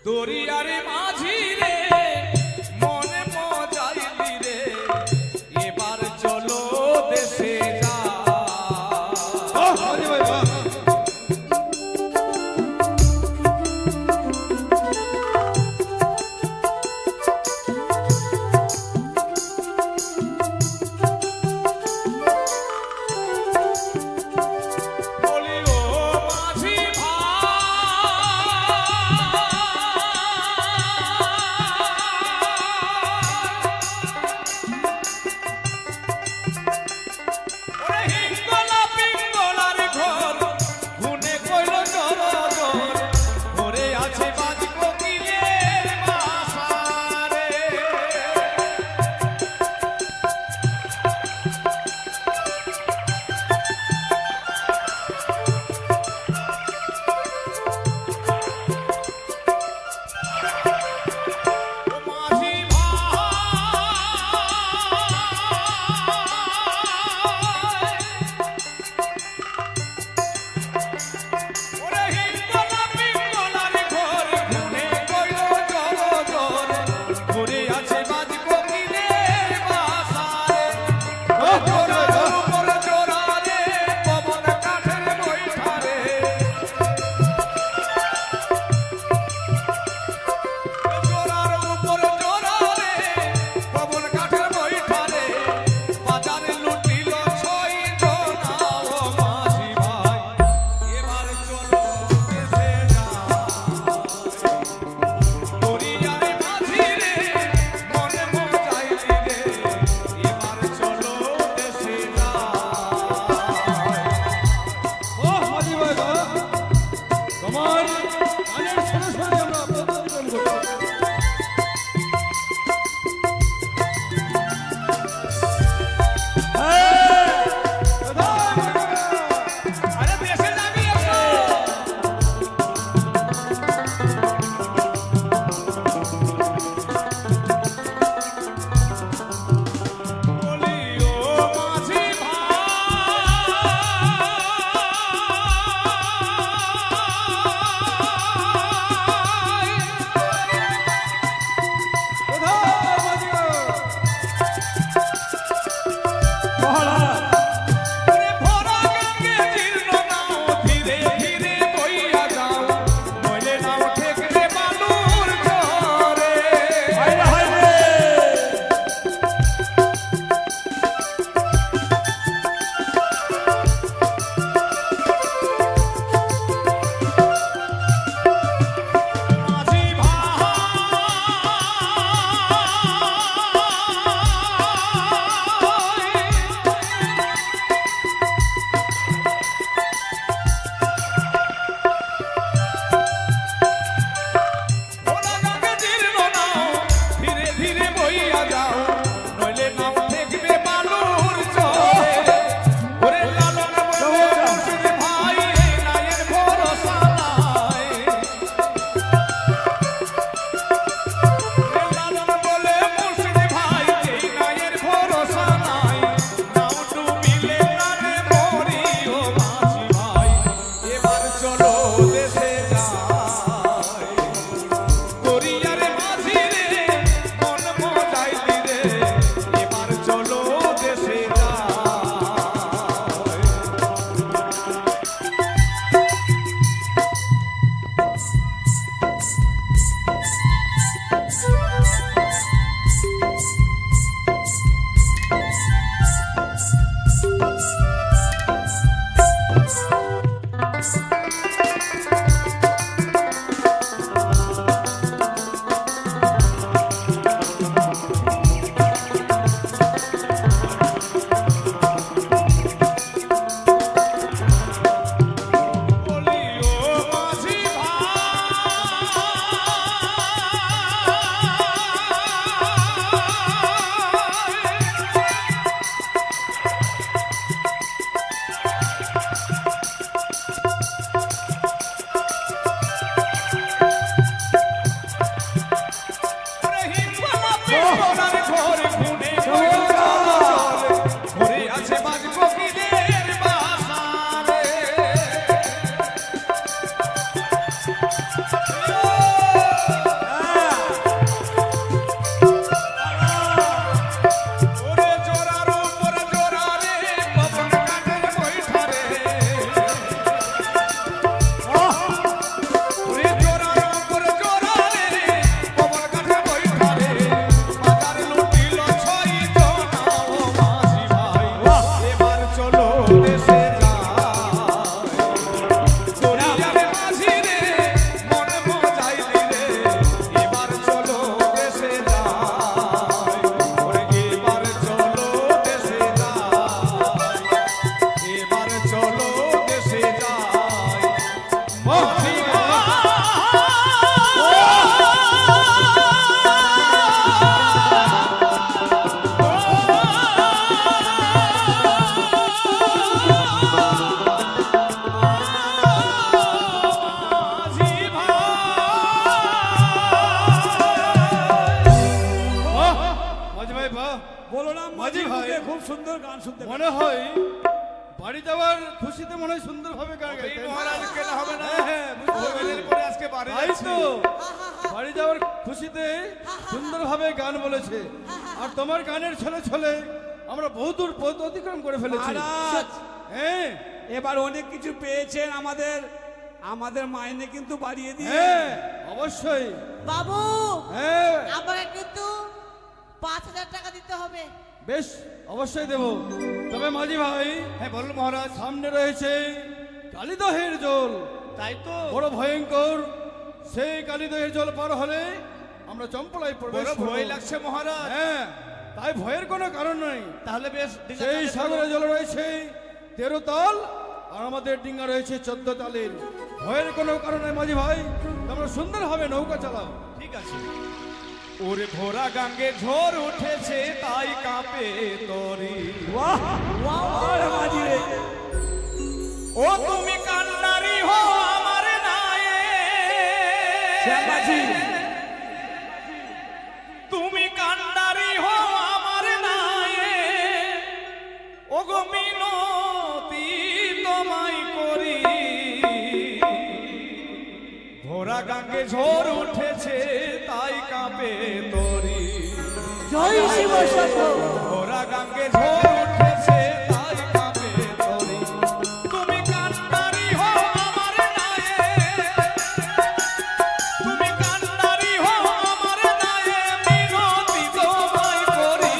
দরিয়ারে মাঝি রে মনে মজাইলি রে এবার চলো দেশে যা বলরাম মাঝি মাঝি ভাই। ভাই খুব সুন্দর গান শুনতে পাই। মনে হয় বাড়ি যাওয়ার খুশিতে মনে হয় সুন্দরভাবে গান এই গাইতেন। মহারাজ কেন হবে না? হ্যাঁ, বুঝতে ও পেরেছি। এর পরে আজকে বাড়ি তাই যাচ্ছি। তো বাড়ি যাওয়ার খুশিতে সুন্দরভাবে গান বলেছে। আর তোমার গানের ছলে ছলে আমরা বহুদূর পথ অতিক্রম করে ফেলেছি। মহারাজ হ্যাঁ এবার অনেক কিছু পেয়েছেন, আমাদের মাইনে কিন্তু বাড়িয়ে দিয়ে। হ্যাঁ অবশ্যই। বাবু হ্যাঁ আমাকে কিন্তু 5,000 টাকা দিতে হবে। বেশ অবশ্যই দেব। তবে মাঝি ভাই, হ্যাঁ বলুন মহারাজ। সামনে রয়েছে কালিদহের জল, তাই তো বড় ভয়ঙ্কর। সেই কালিদহের জল পার হলে আমরা চম্পলায় প্রবেশ বড় করব। ভয় লাগছে মহারাজ। হ্যাঁ তাই ভয়ের কোনো কারণ নাই। তাহলে বেশ ডিঙ্গা সেই চালিয়ে সাগরে চলো। জল রয়েছে 13 তাল, আর আমাদের ডিঙ্গা রয়েছে 14 তালের। ভয়ের কোনো কারণ নাই মাঝি ভাই, তোমরা সুন্দরভাবে নৌকা চালাও। ঠিক আছে। ওরে ভোরা গাঙ্গে ঝড় উঠেছে তাই কাঁপে তরি। বাহ আরে মাঝি রে, ও তুমি কান্নারি হো আমার নায়ে। শ্যাম মাঝি তুমি কান্নারি হো আমার নায়ে। ও গো মিনতি তোমায় করি। ভোরা গাঙ্গে ঝড় উঠেছে তাই কাঁপে তরি। জয় শিব শম্ভু। ভোরা গাঙ্গে ঝড় উঠেছে তাই কাঁপে তরি। তুমি কান্নারি হো আমার নায়ে। তুমি কান্নারি হো আমার নায়ে। মিনতি তোমায় করি।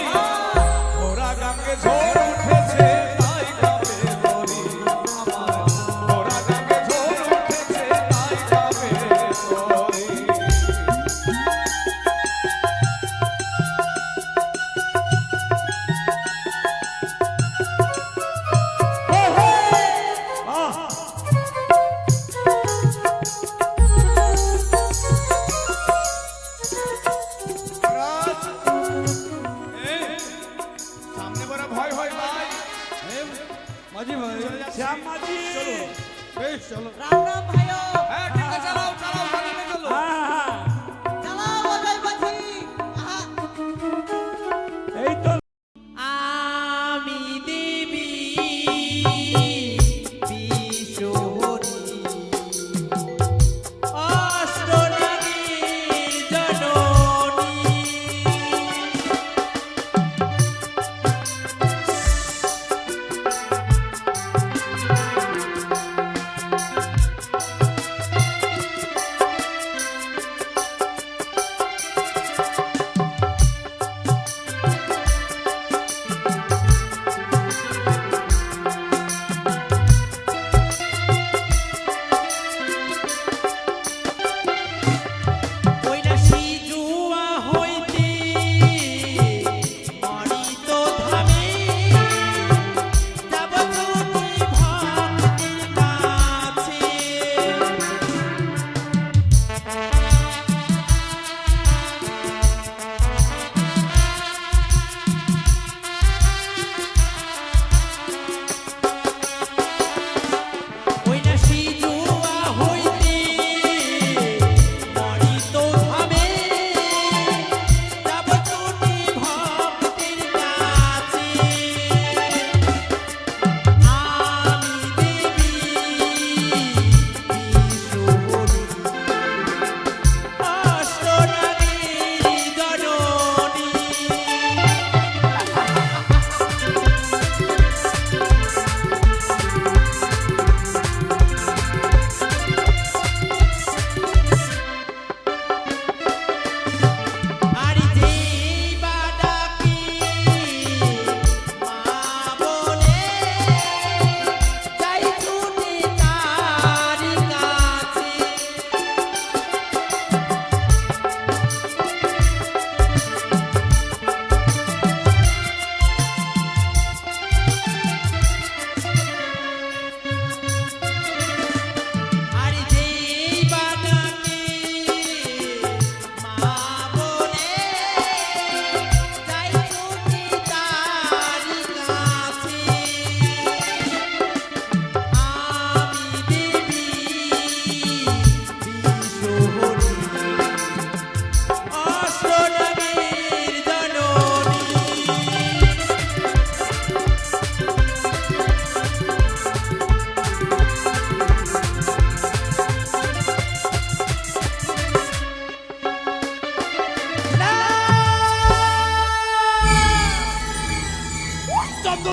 ভোরা গাঙ্গে ঝড় উঠেছে তাই কাঁপে তরি। আমার ভোরা গাঙ্গে ঝড় উঠেছে তাই কাঁপে তরি।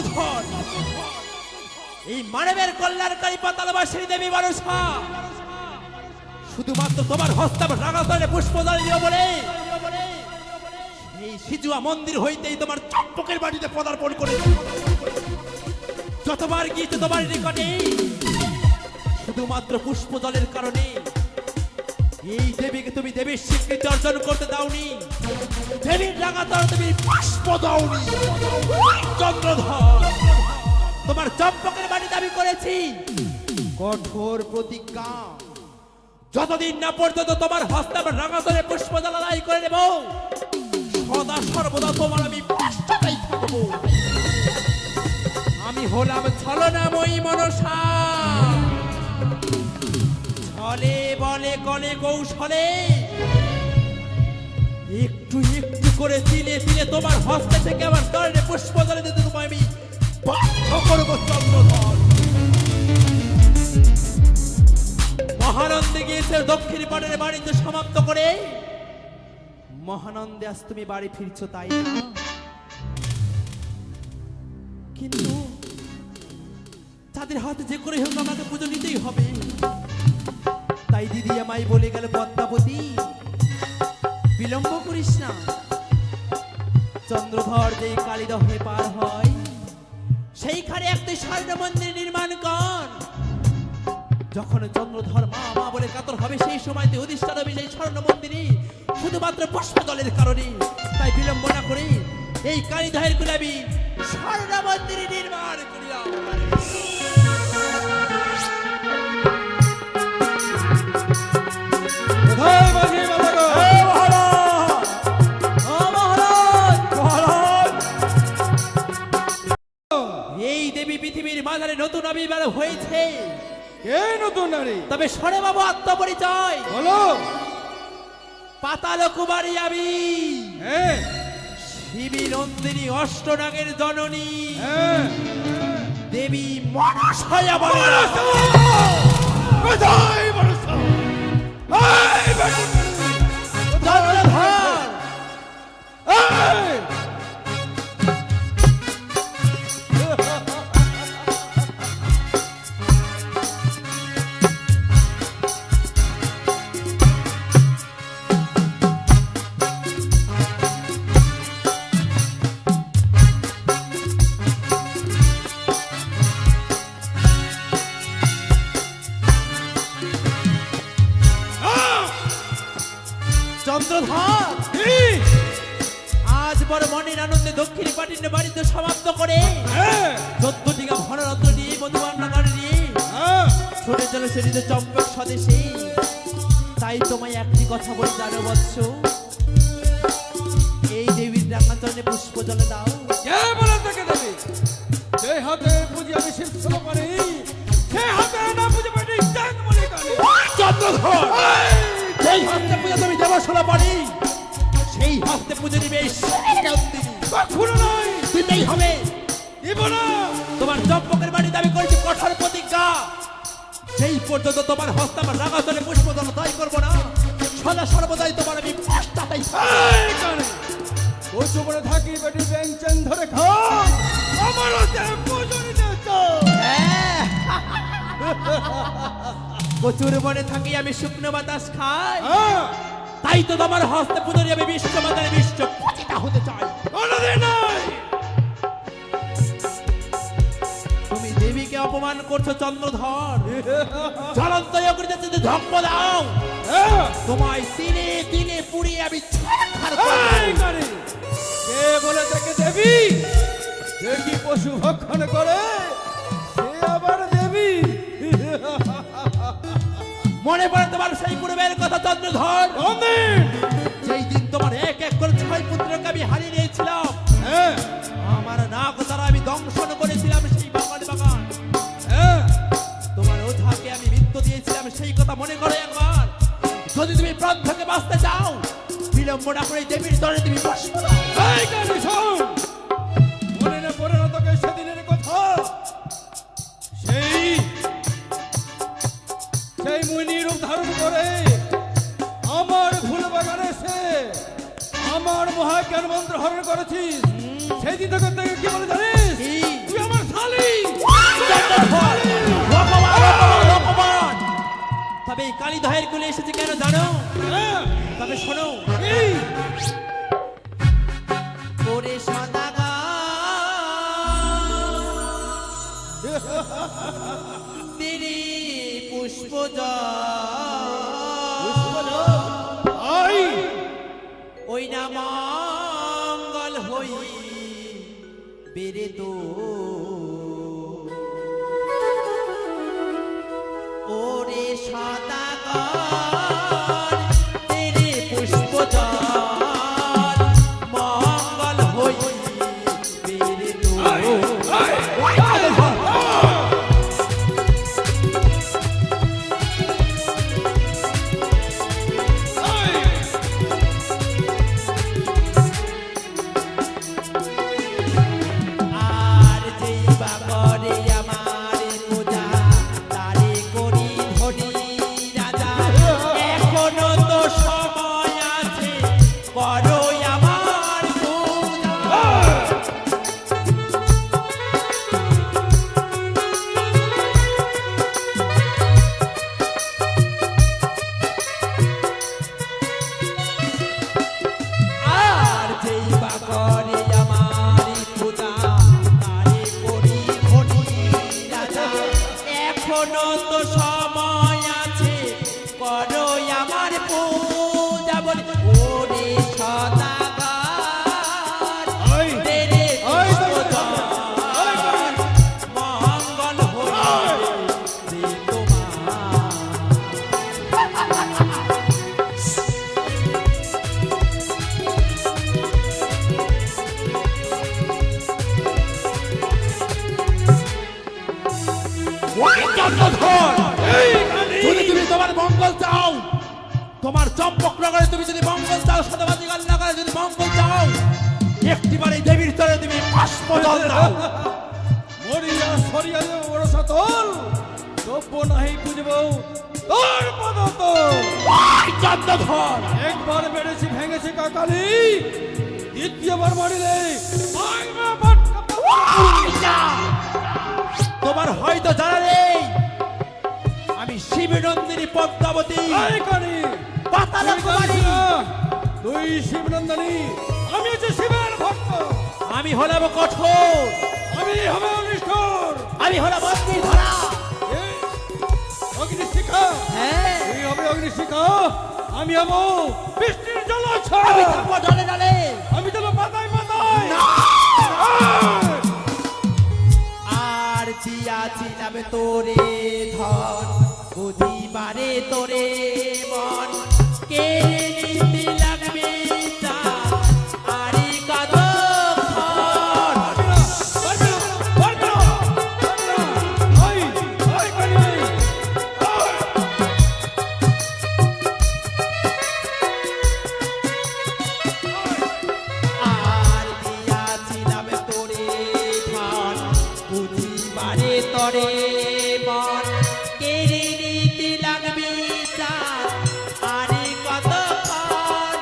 চন্দ্রধর, এই মানবের কল্যাণকারী পাতালবাসী দেবী মানুষা শুধুমাত্র তোমার হস্তে রাগাতলে পুষ্পজল দিও বলে এই সিজুয়া মন্দির হইতেই তোমার চম্পকের বাড়িতে পদার্পণ করেছি। যতবার গিয়েছে তোমার নিকটে শুধুমাত্র পুষ্পজলের কারণে এই দেবীকে তুমি দেবীর স্বীকৃতি অর্জন করতে দাওনি, দেবীর লাগাতার তুমি পুষ্প দাওনি। চন্দ্রধর, তোমার চম্পকের বাড়ি দাবি করেছি কঠোর প্রতিজ্ঞা, যতদিন না পর্যন্ত তোমার হস্তে আমার রাগাতলে পুষ্প জ্বালাই করে নেব সদা সর্বদা তোমার আমি পাশটাই থাকবো। আমি হলাম ছলনাময়ী মনসা, ছলে বলে কলে কৌশলে একটু একটু করে তিলে তিলে তোমার হস্তে থেকে আমার কারণে পুষ্প জ্বালে দিতে তোমায় আমি বাধ্য করবো। চন্দ্রধর, মহানন্দে গিয়েছে দক্ষিণ পাড়ের বাড়িতে সমাপ্ত করে মহানন্দে আজ তুমি বাড়ি ফিরছো, তাই না? কিন্তু তাদের হাতে যে করে হোক আমাকে পুজো নিতেই হবে। তাই দিদি আমায় বলে গেল, পদ্মাবতী বিলম্ব করিস না, চন্দ্রধর যে কালীদহে পার হয় সেইখানে একটি স্বর্ণ মন্দির নির্মাণ কর। যখন চন্দ্রধর মা মা বলে কাতর হবে সেই সময়তে অধিষ্ঠান হবে সেই স্বর্ণ মন্দিরে শুধুমাত্র পুষ্প জলের কারণে। তাই বিলম্ব না করে এই কালীদহের গুলাবি স্বর্ণ মন্দির নির্মাণ করিলাম। কোথায় মাঝি বাবাগো? এই দেবী পৃথিবীর মাঝারে নতুন আবির্ভাব হয়েছে। কে নতুন নারী? তবে সরে বাবু আত্মপরিচয় বলো। পাতাল কুমারী আমি, হ্যাঁ শিবী নন্দিনী অষ্টনাগের জননী হ্যাঁ। দেবী মনসায়া বলে। কোথায় মনসা? এই বেটা! চন্দ্রধর, এই! চন্দ্রধর, আজ বড় মনের আনন্দে দক্ষিণ পাটির বাড়িতে সমাপ্ত করে হ্যাঁ 14 টিকা ভররত্ন নিয়ে মধুবান্নাগার নিয়ে হ্যাঁ। ছুটে চলে সেটিতে চম্পক স্বদেশে। তাই তোমায় একটি কথা বলে জানো বৎস, এই দেবীর রাঙাচরণে পুষ্প জলে দাও। কে বলে তাকে দেবে? যে হাতে পুজি আমি শীর্ষ করি সে হাতে না পুজো পাটি চাঁদ বলে কানে। চন্দ্রধর, সেই হস্তে পুজো তুমি দেবশোলা পারি, সেই হস্তে পুজো দিবে এই শিবের নন্দিনী। কখনো নয়, দিতেই হবে। দিব না। তোমার চম্পকের বাড়ি দাবি করেছি কঠোর প্রতিজ্ঞা, সেই পর্যন্ত তোমার হস্তে আমার রাগাতলে পুষ্প জল তাই করবো না, সদা সর্বদাই তোমার আমি পাশটাই এই কানে কচু করে থাকি বেটি বেঞ্চেন ধরে খা। আমার হাতে পুজো নিতে চাও। প্রচুর মনে থাকি আমি শুকনো বাতাস খাই, হ্যাঁ তাই তো তোমার হস্তে পুজো নিয়ে আমি বিশ্ব মাতার বিশ্ব পতিতা হতে চাই। কোনোদিন নয়। তুমি দেবীকে অপমান করছো চন্দ্রধর, জ্বলন্ত অগ্নিতে যদি ধম্ম দাও হ্যাঁ তোমায় তিনে তিনে পুড়িয়ে আমি ছারখার করে এই দেব। কানে কে বলে তাকে দেবী? যে কি পশু ভক্ষণ করে সে আবার দেবী? মনে পড়ে তোমার সেই পূর্বের কথা চন্দ্রধর, কোনদিন? যেই দিন তোমার এক এক করে 6 পুত্রকে আমি হারিয়ে নিয়েছিলাম, হ্যাঁ আমার নাক দ্বারা আমি দংশন করেছিলাম সেই বাগান বাগান, হ্যাঁ তোমার ওঝাকে আমি মৃত্যু দিয়েছিলাম সেই কথা মনে করো একবার। যদি তুমি প্রাণ থেকে বাঁচতে চাও বিলম্ব না করে দেবীর দরে তুমি পুষ্প দাও। এই কানে শোন, মনে না পড়ে না তোকে সেদিনের কথা? সেই মুনি রূপ ধারণ করে আমার ফুল বাগানে সে আমার মহাজ্ঞান মন্ত্র হরণ করেছিস। সেদিন তোকে কি বলে জানিস? কি? তুই তবে এই কালীদহের কুলে এসেছে কেন জানো? তবে শোনো, ওরে সদাগর তেরি পুষ্প ওই না মঙ্গল হই বেরে তো ওরে সদাগর তেরি পুষ্প মঙ্গল হই বেরে তো আর যেই বা করে আমার পূজা তারে করি ধনী রাজা এখনো তো সময় আছে করো আমার পূজা আর যেই বা করে আমার পূজা তারে করি ধনী রাজা এখনো তো সময় আছে করো আমার পূজা বলি ওরে সদাগর তেরে পুষ্পদান মঙ্গল হইবে তোমার যদি তুমি তোমার মঙ্গল চাও, তোমার চম্পক নগরে তুমি যদি মঙ্গল চাও, সদাবাজিকাল নগরে যদি মঙ্গল চাও, একটিবারে দেবীর চরে তুমি পুষ্প জল দাও। মরিয়া সরিয়া দেব বড় সতল দ্রব্য নাহি বুঝব তোর পদতল। ওই চন্দ্রধর একবার বেড়েছি ভেঙেছে কাকালি, দ্বিতীয়বার মারিলে ভাঙবে বাটকা ওই যা। তোমার হয়তো জানা নেই আমি শিবনন্দিনী পদ্মাবতী এই কানি পাতাল কুমারী। তুই শিবনন্দনী, আমি হচ্ছে শিবের ভক্ত। আমি হলাম কঠোর, আমি হবে অনিষ্ঠুর। আমি হলাম অগ্নিধরা। এই অগ্নিশিখা, হ্যাঁ তুই হবে অগ্নিশিখা, আমি হব বৃষ্টির জলাচ্ছল। আমি থাকবো ডালে ডালে। আমি দেবো পাতায় পাতায়। আর দিয়াছিলাম তোরে ধন বুঝিবারে তোরে মন কে নিতে লাগবে চাঁদ আরে কত আর দিয়াছিলাম তোরে ধন বুঝিবারে তোরে মন কেড়ে নিতে লাগবে চাঁদ আরে কতক্ষণ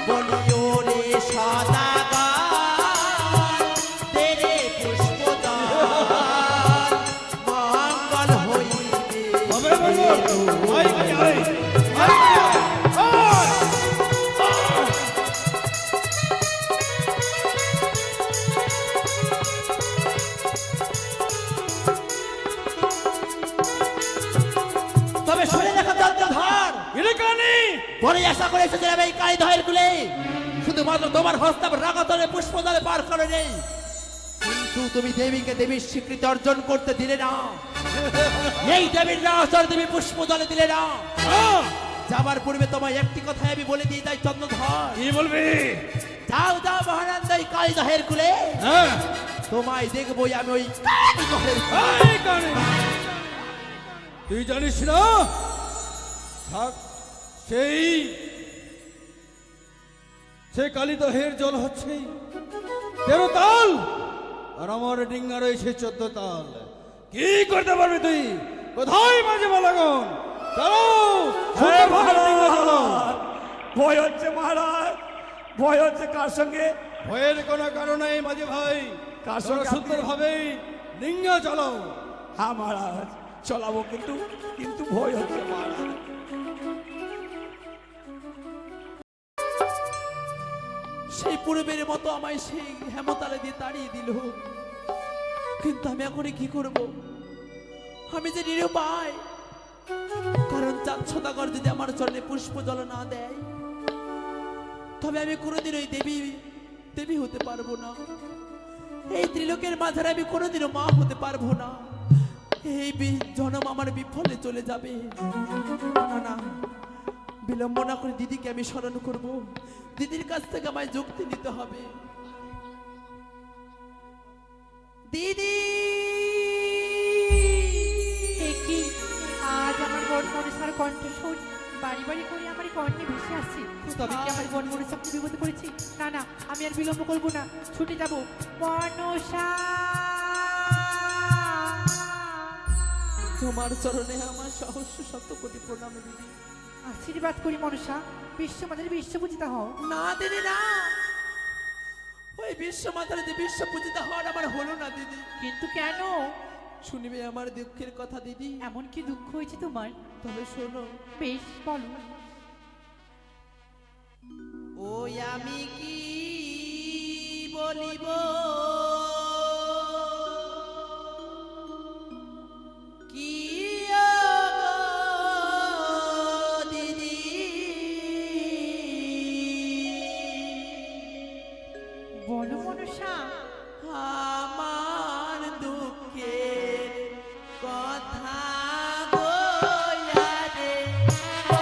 বলি ওরে সদাগর তেরে পুষ্পদান মঙ্গল হইবে তবে শুনে দেখা চন্দ্রধর পরে আশা করে এসেছিলাম এই কালীদহের কুলে শুধুমাত্র তোমার হস্তাব রাগাতলে পুষ্পদলে পার করে নেই, কিন্তু তুমি দেবীকে দেবীর স্বীকৃতি অর্জন করতে দিলে না। এই দেবীর রাগাতলে তুমি পুষ্পদলে দিলে না। যাবার পূর্বে তোমায় একটি কথাই আমি বলে দিয়ে যাই চন্দ্রধর। কি বলবি? যাও যাও মহানন্দ এই কালীদহের কুলে, হ্যাঁ, তোমায় দেখবই আমি ওই কালীদহের কুলে। এই কানে। তুই জানিস না থাক সেই কালীদহের জল হচ্ছে 13 তাল, আর আমার ডিঙ্গা রয়েছে 14 তাল। কি করতে পারবি তুই? কোথায় মাঝে মালাগন? চলো সুন্দরভাবে ডিঙ্গা চলো। ভয় হচ্ছে মহারাজ, ভয় হচ্ছে কার সঙ্গে? ভয়ের কোনো কারণ নেই মাঝে ভাই, কার সঙ্গে আপনি- সুন্দরভাবে ডিঙ্গা চলো। হ্যাঁ মহারাজ চলাবো, কিন্তু কিন্তু ভয় হচ্ছে মহারাজ। সেই পূর্বের মতো আমায় সেই হেমতালে দিয়ে তাড়িয়ে দিল। কিন্তু আমি এখন কি করব? আমি যে নিরুপায়, কারণ চাঁদ সদাগর যদি আমার চরণে পুষ্প জল না দেয়, তবে আমি কোনোদিন ওই দেবী হতে পারবো না। এই ত্রিলোকের মাঝে আমি কোনোদিনও মা হতে পারবো না। এই জন্ম আমার বিফলে চলে যাবে। না না, বিলম্ব না করে দিদিকে আমি স্মরণ করব। দিদির কাছ থেকে আমায় যুক্তি নিতে হবে। দিদি, কি আজ আমার বোন মনসার কণ্ঠস্বর বাড়ি বাড়ি করে আমার কর্ণে ভেসে আসছে। তবে কি আমার বোন মনসাকে বিপদে করেছি? না না, আমি আর বিলম্ব করবো না, ছুটে যাবো। মনসা, তোমার চরণে আমার সহস্র শত কোটি প্রণাম দিদি। আশীর্বাদ করি মনসা, বিশ্বমাতার বিশ্বপূজিতা হও। না দিদি না, ওই বিশ্ব মাতার যে বিশ্ব পূজিতা হওয়ার আমার হলো না দিদি। কিন্তু কেন? শুনবে আমার দুঃখের কথা দিদি? এমন কি দুঃখ হয়েছে তোমার? তবে শোনো। বেশ, বলো। ওই আমি কি বলিব, কি দিদি, বলো মনসা। আমার দুঃখের কথা গো রে, ও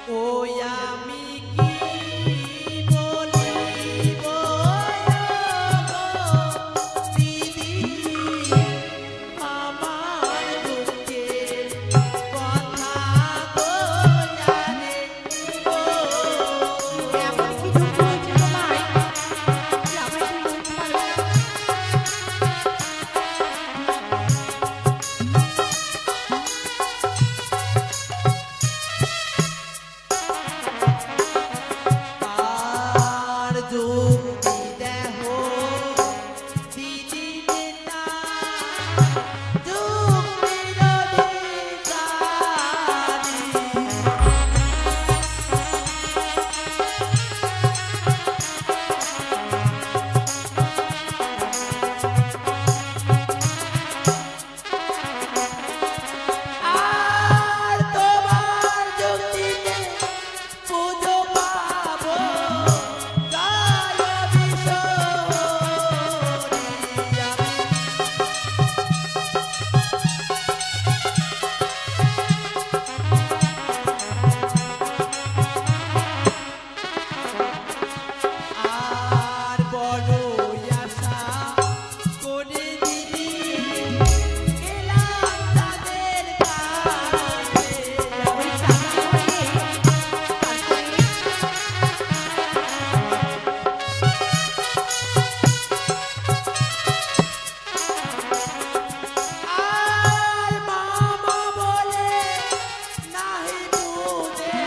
ওই আমি কি বলিব দিদি, আমার দুঃখের কথা গো জানে, ও এমন কি দুঃখ হয়েছে তোমার যে আমায় তুমি বলতে পারবে না? আর যুক্তি দেহ দিদি নেতা, যুক্তির অধিকারী। আর তোমার যুক্তিতে পুজো পাবো, গায় বিশ্বরি আমি। আর বড় আশা করে দিদি গেলাম তাদের কাছে। ওই চাকরি করে তারপরে আর মামা বলে নাহি বুঝে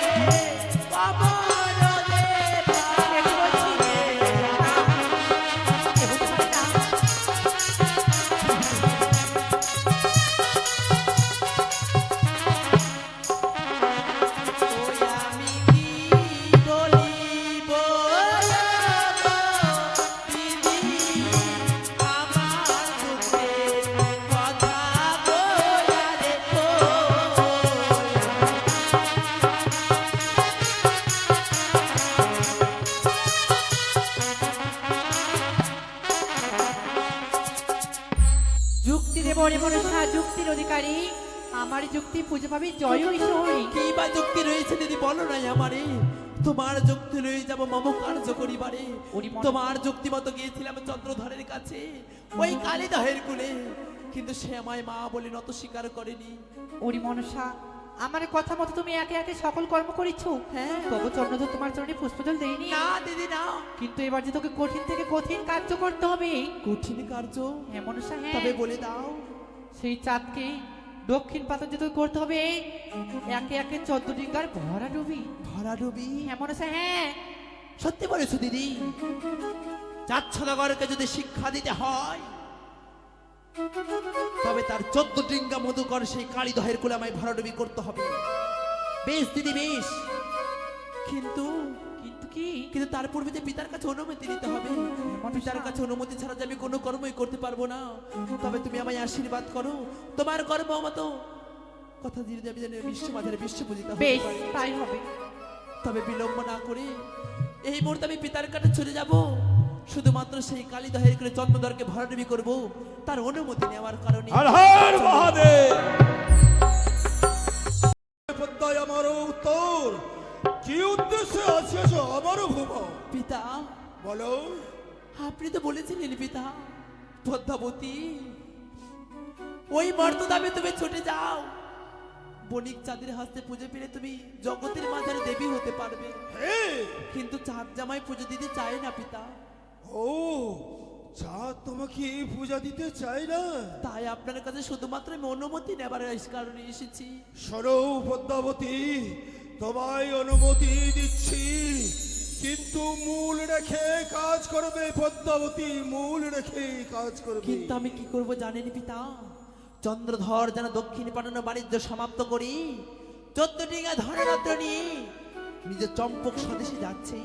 কবর দেবা। দেখে বলছি না, এ হতে পারে না। ওই আমি কি বলিব দিদি, আমার দুঃখের কথা গো রে, ও যুক্তি দেব রে মনসা, যুক্তির অধিকারী। আমার যুক্তি পুজো পাবে জয় ঈশ্বরী। কি বা যুক্তি রয়েছে দিদি বলো নাই আমারে? তোমার যুক্তি লয়ে যাব মম কার্য করিবারে। ওরি মন- তোমার যুক্তি মতো গিয়েছিলাম চন্দ্রধরের কাছে, ওই কালিদহের কুলে, কিন্তু সে আমায় মা বলে নত স্বীকার করেনি। ওরি মনসা, আমার কথা মতো তুমি একে একে সকল কর্ম করেছো। হ্যাঁ। তবু চন্দ্রধর তোমার চরণে পুষ্পজল দেয়নি। না দিদি না, কিন্তু এবার যে তোকে কঠিন থেকে কঠিন কার্য করতে হবে। কঠিন কার্য? হ্যাঁ মনসা, হ্যাঁ। তবে বলে দাও। সেই চাঁদকে দক্ষিণ পাতন যে তোকে করতে হবে একে একে 14 ডিঙ্গার ভরা ডুবি। ভরা ডুবি? হ্যাঁ মনসা, হ্যাঁ। সত্যি বলেছো দিদি? চাচ্ছদাগরকে যদি শিক্ষা দিতে হয় তবে তার 14 ডিঙ্গা মধুকর সেই কালীদহের কুলে আমায় ভরাডুবি করতে হবে। বেশ দিদি বেশ, কিন্তু কিন্তু কি কিন্তু তার পূর্বে যে পিতার কাছে অনুমতি নিতে হবে। পিতার কাছে অনুমতি ছাড়া যে আমি কোনো কর্মই করতে পারবো না। তবে তুমি আমায় আশীর্বাদ করো, তোমার কর্ম মতো কথা দিয়ে যাবি যেন বিশ্বমাতারে বিশ্ব পূজিত হতে বেশ পারি। তাই হবে। তবে বিলম্ব না করে এই মুহূর্তে আমি পিতার কাছে চলে যাব, শুধুমাত্র সেই কালীদহের করে চন্দ্রধরকে ভরাডুবি করব তার অনুমতি নেওয়ার কারণে। হর হর মহাদেব। পদ্মায় আমার উত্তর কি উদ্দেশ্যে আছিস আমার ভুব? পিতা বলো। আপনি তো বলেছিলেন পিতা, পদ্মাবতী ওই মর্তদামে তুমি ছুটে যাও, বণিক চাঁদের হাতে পুজো পেলে তুমি জগতের মাঝারে দেবী হতে পারবে। হ্যাঁ, কিন্তু চাঁদ জামাই পুজো দিতে চায় না পিতা, ও চাঁদ তোমাকে পূজা দিতে চাই না। তাই আপনার কাছে শুধুমাত্র আমি অনুমতি নেবার কারণে এসেছি। শোনো পদ্মাবতী, তোমায় অনুমতি দিচ্ছি, কিন্তু মূল রেখে কাজ করবে পদ্মাবতী, মূল রেখে কাজ করবে। কিন্তু আমি কি করব জানেন পিতা, চন্দ্রধর যেন দক্ষিণ পাঠানো বাণিজ্য সমাপ্ত করি 14 ডিঙ্গা ধনরত্ন নিয়ে নিজের চম্পক স্বদেশে যাচ্ছে,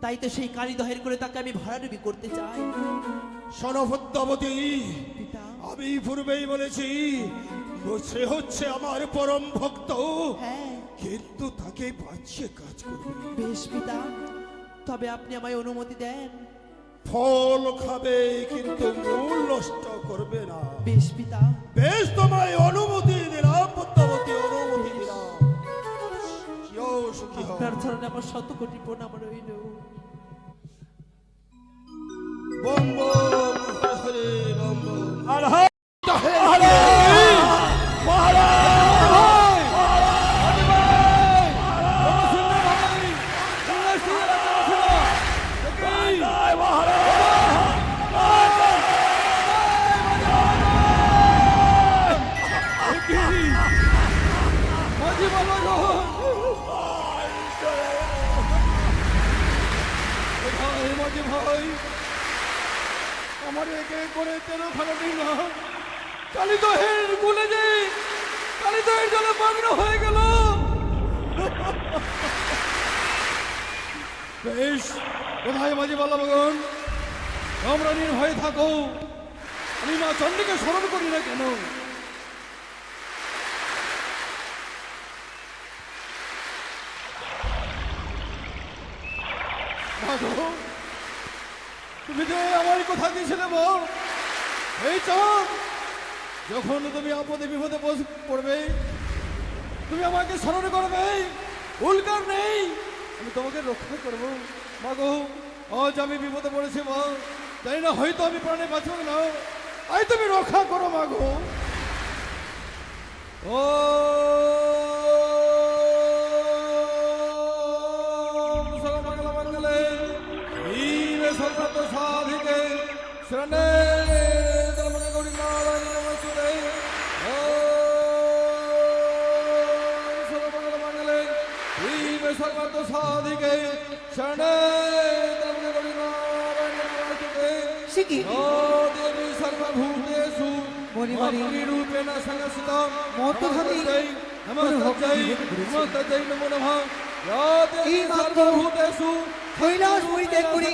তাই তো সেই কালীদহের করে তাকে আমি ভরাডুবি করতে চাই। শোনো পদ্মাবতী, পিতা আমি পূর্বেই বলেছি সে হচ্ছে আমার পরম ভক্ত, হ্যাঁ কিন্তু তাকে বাঁচিয়ে কাজ করবে। বেশ পিতা, তবে আপনি আমায় অনুমতি দেন। ফল খাবে কিন্তু মূল নষ্ট করবে না। বেশ পিতা, বেশ, তোমায় অনুমতি দিলাম পদ্মাবতী, অনুমতি দিলাম। যেও সুখী হও। আপনার চরণে আমার 100 কোটি প্রণাম রইল। Bomb bomb Hare Hare bomb bomb. আর হ্যাঁ, আমার একে করে 13 খানা দিন কালীদহের গুলে যে কালীদহের জলে মগ্ন হয়ে গেল। বেশ, কোথায় মাঝি বল্লভগণ, তোমরা নির্ভয়ে থাকো, আমি মা চণ্ডীকে স্মরণ করি না কেন? মাগো, তুমি যে আমার কথা দিয়েছিলে বল, এই চাঁদ যখন তুমি আপদে বিপদে পড়বে তুমি আমাকে স্মরণ করবে, উল্কার নেই, আমি তোমাকে রক্ষা করবো। মাগো, আজ আমি বিপদে পড়েছি মা, তাই না হয়তো আমি প্রাণে বাঁচব না, তাই তুমি রক্ষা করো মাগো। ও সর্বমঙ্গল মঙ্গলে শিবে সর্বত সাধিকে শরণে ধর্মে গৌরী নারায়ণ নমস্তুতে। সর্বমঙ্গল মঙ্গলে শিবে সর্বত সাধিকে শরণে ধর্মে গৌরী নারায়ণ নমস্তুতে। শিখি ও দেবী সর্বভূতেষু রূপেণ সংস্থিতং মতধরি নমস্তেই নমস্তেই নমো নমঃ। ইয়া দেবী সর্বভূতেষু কৈলাসপুরীতে করি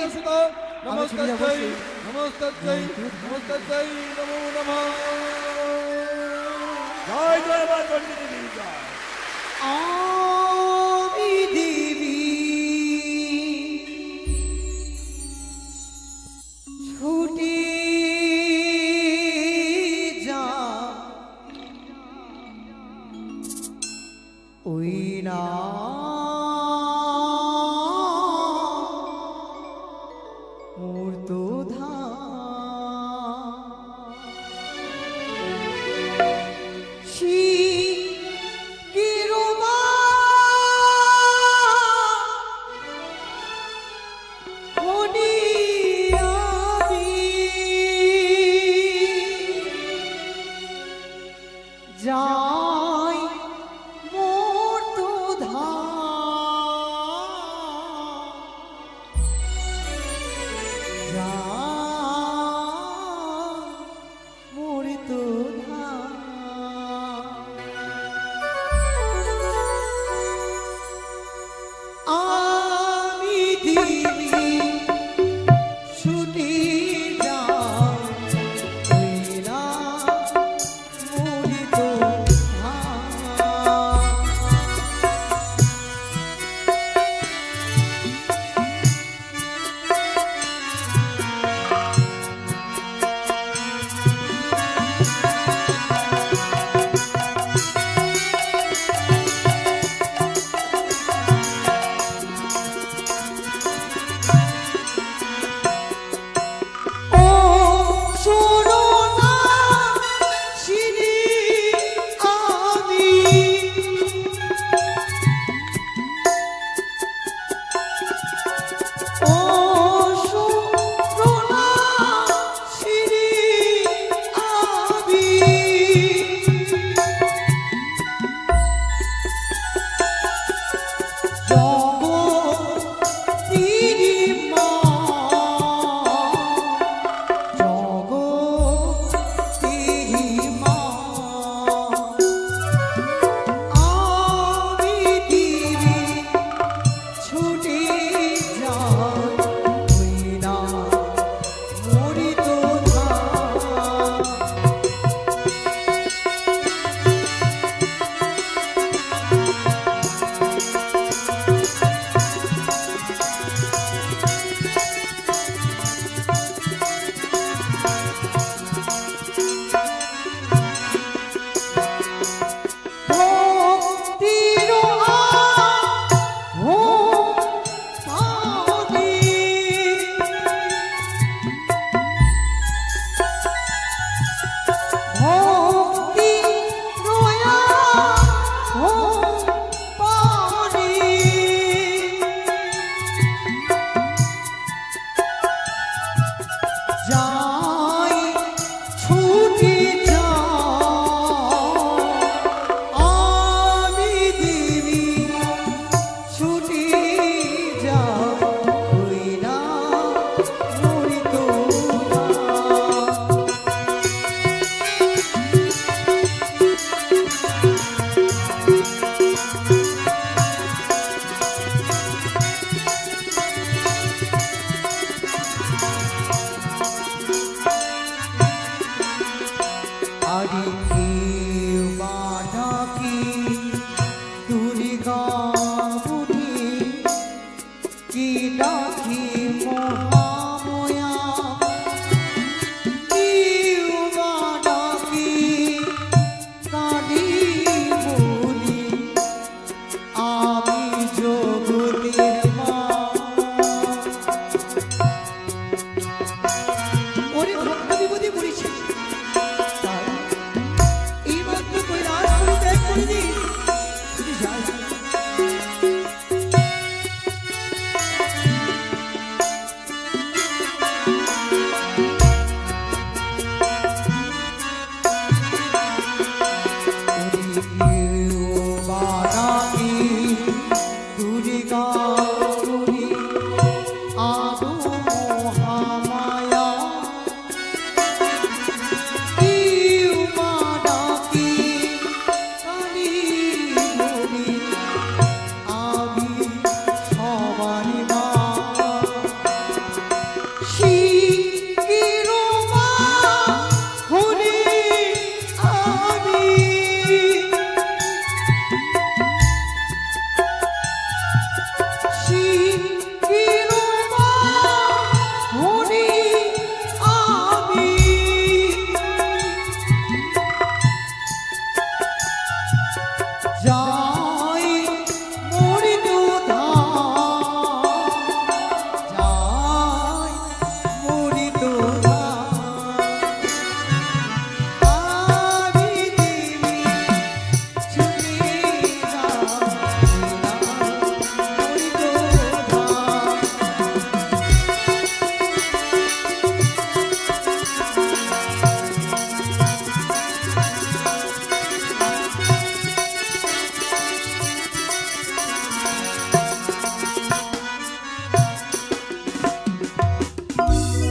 নমস্তেই নমস্তেই নমস্তেই নমো নমঃ। জয় জয় মা চণ্ডী দেবী জয়। আমি দেবী ছুটি যা ওই না মূর্তধা শিরোমা হনিয়াবি যাই মূর্তধা যা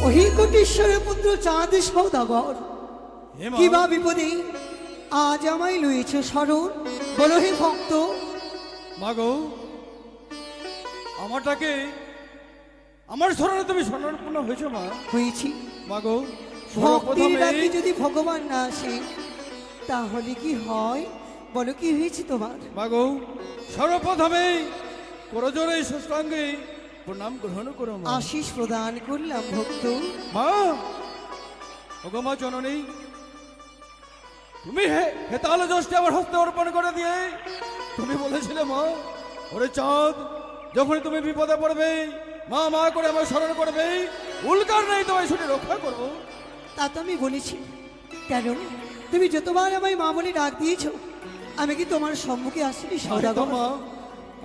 ওহি কোটেশ্বরের পুত্র চাঁদ সৌদাগর, হে মা, কিবা বিপদে আজ আমায় লইছ স্মরণ, বলো হে ভক্ত। মাগো আমারটাকে আমার স্মরণে তুমি স্মরণপূর্ণ হয়েছে মা। হয়েছি, মাগো ভক্তির ডাকে সর্বপ্রথমেই যদি ভগবান না আসে তাহলে কি হয় বলো, কি হয়েছে তোমার? মাগো সর্বপ্রথমেই করজোরে সুষ্টাঙ্গে প্রণাম গ্রহণ করো মা। আশিস প্রদান করলাম ভক্ত। মা ওগো মা জননী, তুমি হেতাল যষ্টি আমার হস্তে অর্পণ করে দিয়ে তুমি বলেছিলে মা, ওরে চাঁদ যখনই তুমি বিপদে পড়বে মা মা করে আমার স্মরণ করবে, উল্কার নেই তোমায় শুনে রক্ষা করবো। তা তো আমি বলেছি, কেন তুমি যতবার আমায় মা বলে ডাক দিয়েছো আমি কি তোমার সম্মুখে আসিনি তাই তো সৌদাগর? মা,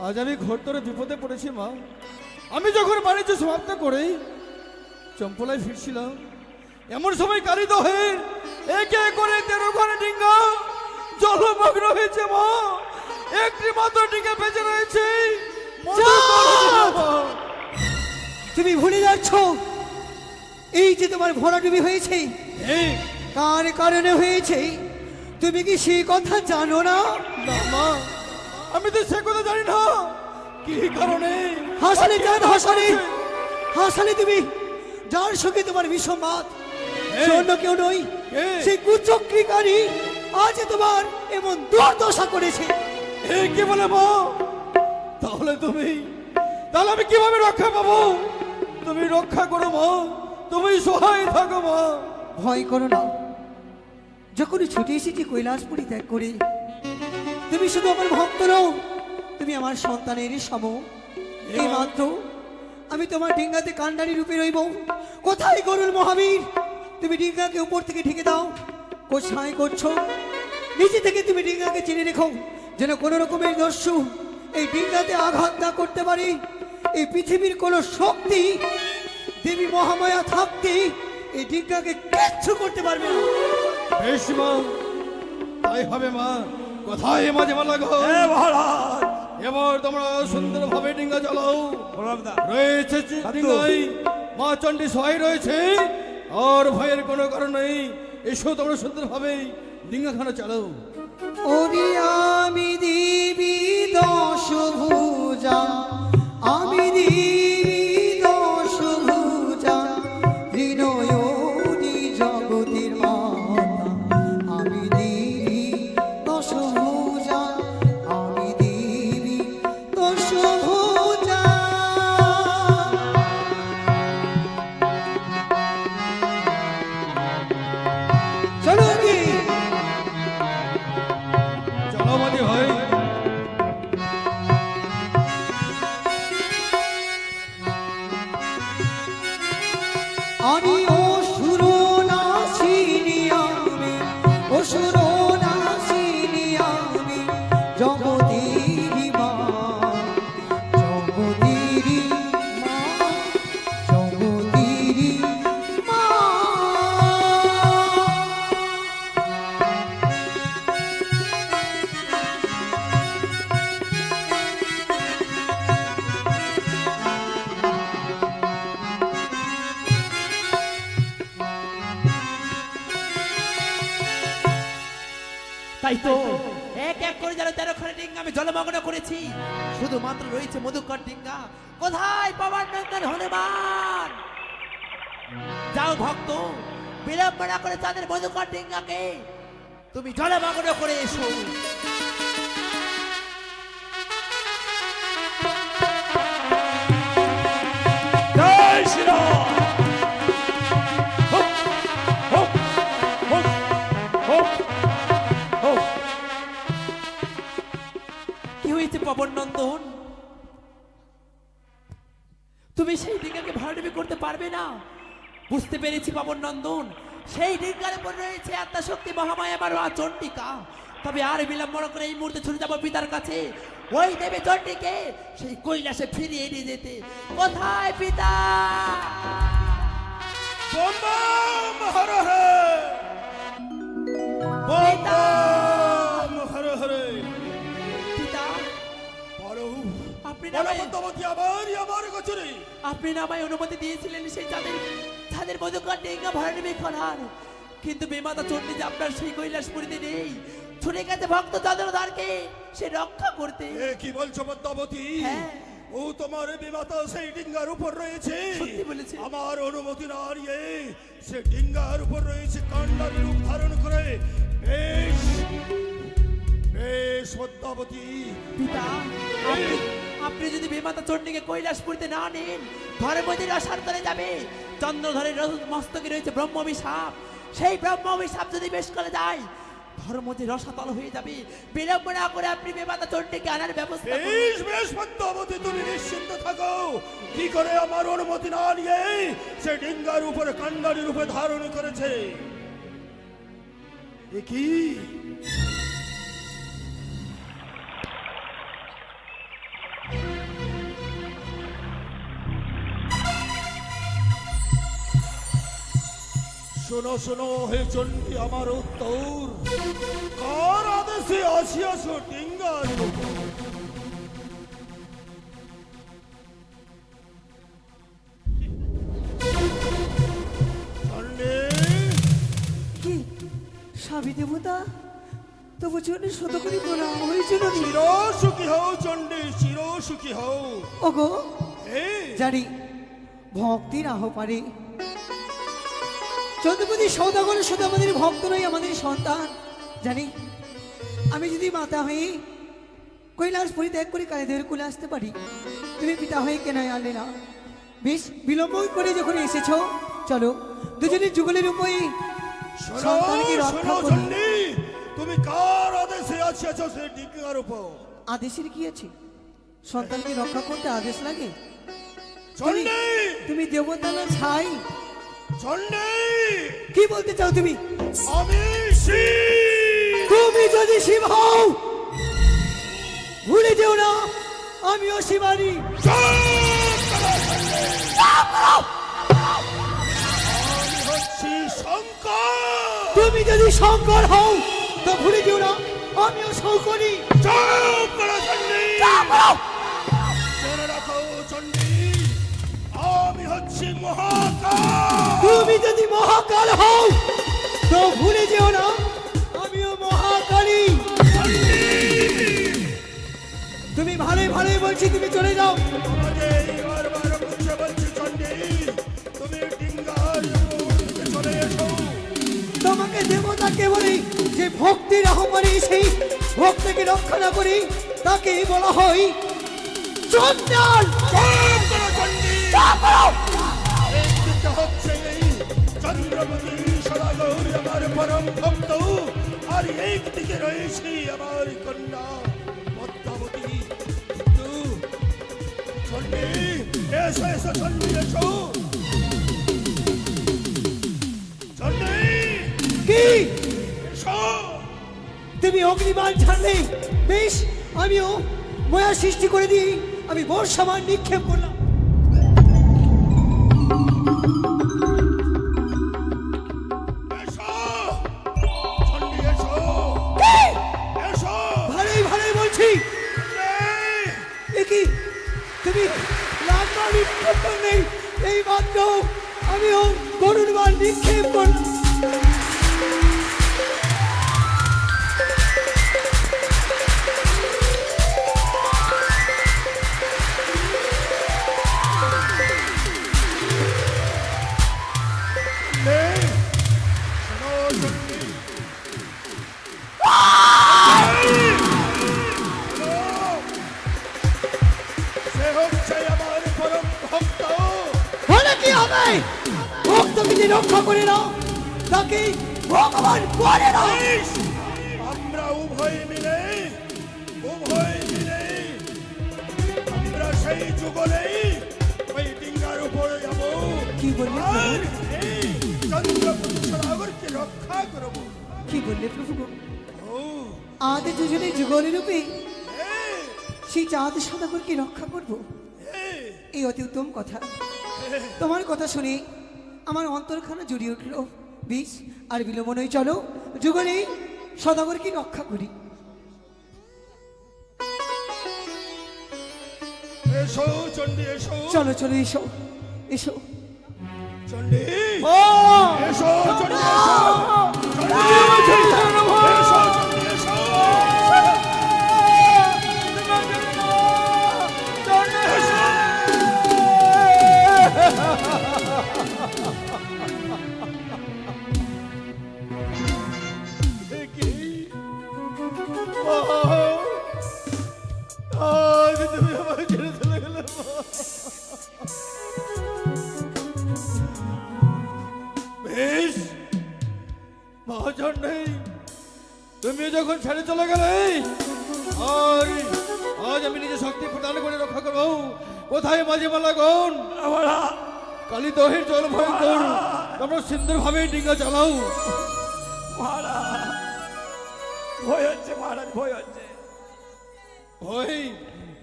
আজ আমি ঘোরতরে বিপদে পড়েছি মা। আমি যখন বাণিজ্য সমাপ্ত করেই চম্পলায় ফিরছিলাম, এমন সময় কালিত হয়ে একে করে 13 ঘর ডিঙ্গা জলমগ্ন হয়েছে মা। একটি মাত্র ডিঙ্গা বেঁচে রয়েছে। তুমি ভুলে যাচ্ছ এই যে তোমার ভরাডুবি হয়েছে এই কার কারণে হয়েছে, তুমি কি সেই কথা জানো না? না মা, আমি তো সে কথা জানি না কি কারণে। হাসালে চাঁদ হাসালে, হাসালে তুমি যার সঙ্গে তোমার বিষমাত, এই, সে অন্য কেউ নই, কে? সেই কুচক্রীকারী আজ তোমার এমন দুর্দশা করেছে। এই কি বলে মা? তাহলে তাহলে আমি কিভাবে রক্ষা পাবো? তুমি রক্ষা করো মা, তুমি সহায় থাকো মা। ভয় করো না, যখনই ছুটে এসেছি কৈলাসপুরী ত্যাগ করে, তুমি শুধু আমার ভক্ত নও, তুমি আমার সন্তানের সম। এই মাত্র আমি তোমার ডিঙ্গাতে কান্ডারি রূপে রইব। কোথায় গরুর মহাবীর? তুমি ডিঙ্গাকে উপর থেকে ঢেকে দাও। কোথায় করছো? নিচে থেকে তুমি ডিঙ্গাকে চিনে রেখো, যেন কোনো রকমের দস্যু এই ডিঙ্গাতে আঘাত না করতে পারে। এই পৃথিবীর কোনো শক্তি দেবী মহামায়া থাকতে এই ডিঙ্গাকে কিচ্ছু করতে পারবে না। বেশ মা, তাই হবে মা। কোথায় মাঝে মালা গো? মহারাজ এবার তোমরা সুন্দরভাবে ডিঙ্গা চালাও। প্রণামদা। রয়েছে ডিঙ্গাই মা চণ্ডী সহায় রয়েছে, আর ভয়ের কোনো কারণ নেই। এসো তোমরা সুন্দরভাবে ডিঙ্গাখানা চালাও। ওরে আমি দেবী দশভুজা, আমি দেবী দশভুজা, ত্রিনয়নী জগতের মাতা, আমি দেবী দশভুজা, আমি দেবী দশভুজা। চলো কি চলো মাঝে ভাই। আমি অসুর নাসিনী আমি, অসুর নাসিনী আমি, জগতেরই মা, জগতেরই মা, জগতেরই মা। তাই তো এক এক করে যেন 13 খানি ডিঙ্গা আমি জলমগ্ন করেছি। শুধুমাত্র রয়েছে মধুকর ডিঙ্গা। কোথায় পাওয়ার নন্দন হনুমান? যাও ভক্ত, বিলম্ব না করে তাদের মধুকর ডিঙ্গাকে তুমি জলমগ্ন করে এসো। জয় শ্রীরাম। হোক, হোক, হোক, হোক, হোক। কি হয়েছে পবন নন্দন? তুমি সেই ডিঙ্গাকে ভাড়াডুবি করতে পারবে না। বুঝতে পেরেছি পবন নন্দন, সেই ডিঙ্গার উপর রয়েছে আত্মাশক্তি মহামায়া বা মা চণ্ডিকা। তবে আর বিলম্ব না করে এই মুহূর্তে ছুটে যাবো পিতার কাছে, ওই দেবী চণ্ডীকে সেই কৈলাসে ফিরিয়ে নিয়ে যেতে। কোথায় পিতা? বম বম হর হরে, বম পিতা! বম হর হরে। পিতা, বলো, আপনি না আমায়- বলবন্তবতী আবার আমার কাছে নেই। আপনি না আমায় অনুমতি দিয়েছিলেন সেই চাঁদের স্বাদের মধুকর ডেঙ্গা ভরা নেবে খনার, কিন্তু বেমাতা চণ্ডী যে আপনার সেই কৈলাসপুরীতে নেই, ছুটে গেছে ভক্ত চন্দ্রধারকে সে রক্ষা করতে। এ কি বলছো পদ্মাবতী? হ্যাঁ। ও তোমার বিমাতা সেই ডিঙ্গার উপর রয়েছে। সত্যি বলেছে। আমার অনুমতি না নিয়ে সে ডিঙ্গার উপর রয়েছে কান্ডার রূপ ধারণ করে। বেশ বেশ পদ্মাবতী, পিতা, আপনি যদি বেমাতা চণ্ডীকে কৈলাসপুরীতে না নেন, ধর্মপতি রসান্তরে যাবে। চন্দ্রধরের মস্তকে রয়েছে ব্রহ্মাভিশাপ, সেই ব্রহ্মাভিশাপ যদি বেশ করে যায়, ধর্মপতি রসাতল হয়ে যাবে। বিলম্ব না করে আপনি বেমাতা চণ্ডীকে আনার ব্যবস্থা করুন। বেশ বেশ পদ্মাবতী, তুমি নিশ্চিন্ত থাকো। কি করে আমার অনুমতি না নিয়ে সে ডিঙ্গার উপরে কান্ডারি রূপে ধারণ করেছে? এ কি? শোনো শোনো হে চণ্ডী আমার উত্তর, কার আদেশে আসিয়াছ ডিঙ্গার উপর? চণ্ডী, কি স্বামী দেবতা, তবু জন্য শত করি প্রণাম হয়েছিল। চির সুখী হও চণ্ডী, চির সুখী হও। ওগো এই জানি ভক্তির আহ্বানে চন্দ্রপতি সৌদাগর সৌদাপতির ভক্ত নয় আমাদের সন্তান। জানি আমি যদি মাতা হয়ে কৈলাস পরিত্যাগ করে কালীদেবের কুলে আসতে পারি, তুমি পিতা হয়ে কেন আনলে না? বেশ বিলম্ব করে যখন এসেছো, চলো দুজনের যুগলের উপরে শোনো সন্তানকে রক্ষা শোনো করি। চণ্ডী, তুমি কার আদেশে আসিয়াছ সে ডিঙ্গার উপর? আদেশের কি আছে? সন্তানকে রক্ষা করতে আদেশ লাগে? চণ্ডী, তুমি দেবতা না ছাই? চণ্ডী, কি বলতে চাও তুমি? আমি শিব। তুমি যদি শিব হও, ভুলে যেও না আমিও শিবানী। আমি হচ্ছি শঙ্কর। তুমি যদি শঙ্কর হও, তো ভুলে যেও না আমিও শঙ্করী। চুপ করো চণ্ডী। জেনে রাখো চণ্ডী, আমি হচ্ছি মহাকাল। তুমি যদি মহাকাল হও, তো ভুলে যেও না আমিও মহাকালী। তুমি ভালোই ভালোই বলছি, তুমি চলে যাও। তোমাকে বারবার বুঝে বলছি চণ্ডী, তুমি ডিঙ্গার উপর থেকে চলে এসো। তোমাকে দেবতাকে বলি যে ভক্তির আহ্বানে সেই ভক্তকে রক্ষা না করি, তাকেই বলা হয় চণ্ডাল। চুপ করো চণ্ডী। একদিকে হচ্ছে এই চন্দ্রপতি সদাগর আমার পরম ভক্ত, আর একদিকে রয়েছে আমার কন্যা পদ্মাবতী। কিন্তু চণ্ডী, এসো এসো চণ্ডী, এসো চণ্ডী, কি এসো। তুমি অগ্নিবাণ ছাড়লে? বেশ, আমিও মায়া সৃষ্টি করে দিই, আমি বর্ষাবাণ নিক্ষেপ করলাম। এসো চণ্ডী, এসো কি? এসো। ভালোই ভালোই বলছি। এ কি তুমি লাগবা নিক্ষেপ করলে? এই মাত্র আমিও গরুর বাণ নিক্ষেপ করলাম। সে হচ্ছে আমার পরম ভক্ত। হলে কি হবে? ভক্তকে যে রক্ষা করে না, তাকে ভগবান করে না। আমরা উভয় মিলে আমরা সেই যুগলেই ওই ডিঙ্গার উপরে যাব। কি বললে আর প্রভু? এই চন্দ্রপতি সদাগরকে রক্ষা করব। কি বললে প্রভু গো? ও আদে দুজনে যুগলের রূপে এই, সেই চাঁদ সদাগরকে রক্ষা করব, এই, এই অতি উত্তম কথা। তোমার কথা শুনে আমার অন্তরখানা জুড়িয়ে উঠলো। বেশ, আর বিলম্ব নয়, চলো যুগলে সদাগরকে রক্ষা করি। এসো চণ্ডী, এসো চলো চলো, এসো এসো। চণ্ডী, এসো চন্ডী এসো চন্ডী এসো চন্ডী এসো আজ তুমি আমাকে ছেড়ে চলে গেলে বেশ মহাজন নেই, তুমি যখন ছেড়ে চলে গেলে আর আজ আমি নিজে শক্তি প্রদান করে রক্ষা করবো। কোথায় মাঝে মালাগণ? কালী দহের জল ভয়ঙ্কর, তোমরা সুন্দর ভাবে ডিঙ্গা চালাও। মহারাজ ভয় হচ্ছে মহারাজ ভয় হচ্ছে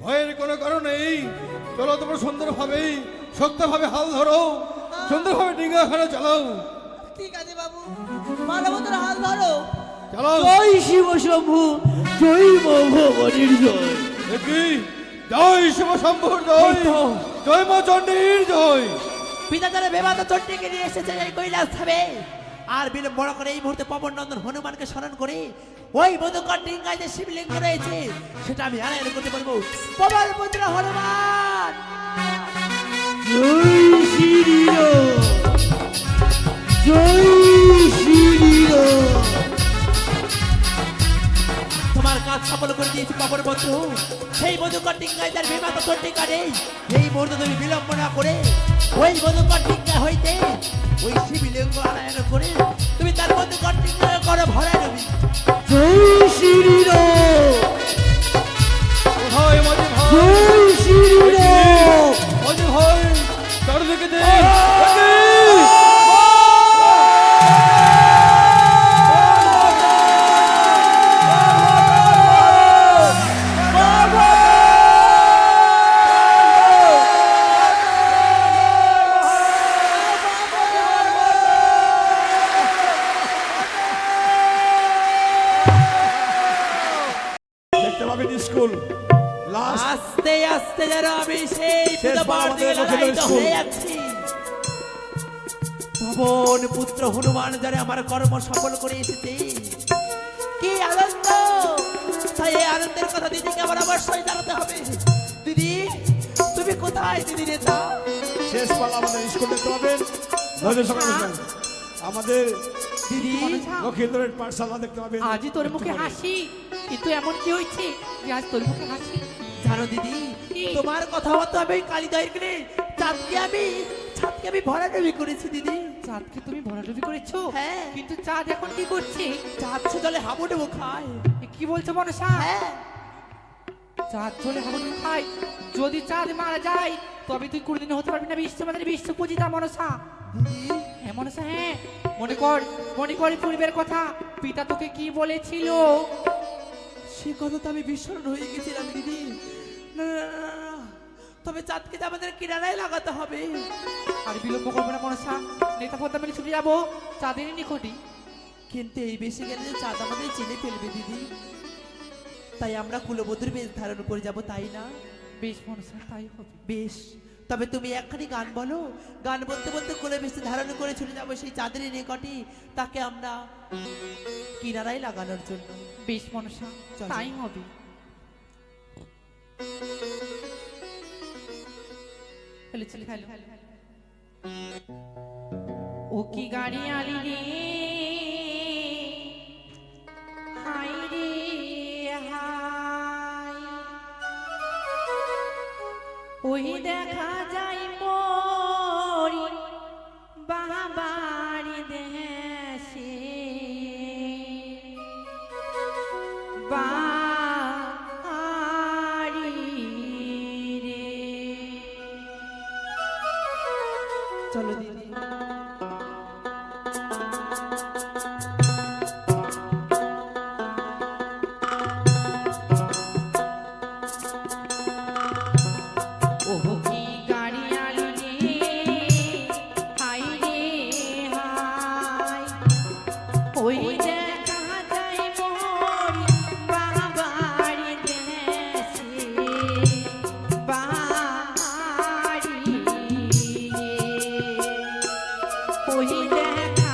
ভয়ের কোনো কারণ নেই। চলো তোমরা সুন্দরভাবে শক্তভাবে হাল ধরো, সুন্দরভাবে ডিঙ্গা খানা চালাও। ঠিক আছে বাবু, মানবতার হাল ধরো। চালাও। জয় শিব শম্ভু, জয় ভগবানের জয়। দেখি জয় শিব শম্ভুর জয়, জয় মা চণ্ডীর জয়। পিতা তারা বেবাদ চণ্ডীকে নিয়ে এসেছে এই কৈলাস ধামে। আর বিলম্ব না করে এই মুহূর্তে পবন নন্দন হনুমানকে স্মরণ করে ওই মধুকর ডিঙ্গায় যে শিবলিঙ্গ রয়েছে সেটা আমি আনায়ন করতে পারবো। পবন পুত্র হনুমান, জয় শ্রীরাম, জয় শ্রীরাম। তোমার কাজ সফল করে দিয়েছি পবন পুত্র। সেই মধুকর ডিঙ্গায় তার বেবাদ চণ্ডীকা নেই। এই মুহূর্তে তুমি বিলম্ব না করে ওই মধুকর ডিঙ্গা হইতে ওই শিবলিঙ্গ আনায়ন করে তুমি তার মধুকর ডিঙ্গা করে ভরে নেবে। জয় শ্রীরাম, কোথায় মাঝে ভাই? জয় শ্রীরাম। মাঝে ভাই চারদিকে দে। দেখতে পাবেন স্কুল লাস্ট আস্তে আস্তে যেন আমি সেই শেষ পূজাপাঠ বার থেকে আমাদের লালায়িত স্কুল। হয়ে যাচ্ছি। পবন পুত্র হনুমান যারা আমার কর্ম সফল করে এসেছে, কি আনন্দ! তাই এই আনন্দের কথা দিদিকে আমার অবশ্যই জানাতে হবে। দিদি তুমি কোথায় দিদি নেতা? শেষ পালা আমাদের স্কুল দেখতে পাবেন। ধৈর্য সকালে বসবেন। আমাদের দিদি লক্ষিন্দরের পাঠশালা দেখতে পাবেন। আজই তোর মুখে হাসি, কিন্তু এমন কি হয়েছে যে আজ তোর মুখে হাসি? জানো দিদি, কি? তোমার কথা মতো আমি কালিদয়ের কিনে চাঁদকে আমি ভরাডুবি করেছি দিদি। চাঁদকে তুমি ভরাডুবি করেছো? হ্যাঁ। কিন্তু চাঁদ এখন কি করছে? চাঁদ সে জলে হাবুডুবু খায়। এ কি বলছো মনসা? হ্যাঁ, চাঁদ চলে হাবুডুবু খায়। যদি চাঁদ মারা যায় তবে তুই কোনদিন হতে পারবি না বিশ্বমাতার বিশ্ব পূজিতা মনসা। হ্যাঁ মনসা, হ্যাঁ মনে কর পূর্বের কথা। পিতা তোকে কি বলেছিল? সে কথা তো আমি বিস্মরণ হয়ে গেছিলাম দিদি। না, না, না, না, না। তবে চাঁদকে তো আমাদের কিনারায় লাগাতে হবে। আর বিলম্ব করবো না মনসা, নেতা পদ্মা মিলে ছুটে যাবো চাঁদের নিকটই। কিন্তু এই বেশি গেলে যে চাঁদ আমাদের চিনে ফেলবে দিদি। তাই আমরা কুলবধূর বেশ ধারণ করে যাব, তাই না? বেশ মনসা, তাই হবে। বেশ, তবে তুমি একখানি গান বলো। গান বলতে বলতে কোলে বেশি ধারণ করে চলে যাবো সেই চাঁদের নিকটে, তাকে আমরা কিনারায় লাগানোর জন্য। বেশ মনসা, চলো। তাই হবে। খেলো। ও কি গাড়ি আলি রে, হাই রে হাই, ওই দেখা যায় মোরি বাবারি দেশে, বাড়ি রে। চলো দিদি। ওহো কি গাড়ি আলি রে, হাই রে হাই, ওই দেখা যায় মোরি বাবারি দেশে, বাড়ি রে। ওই দেখা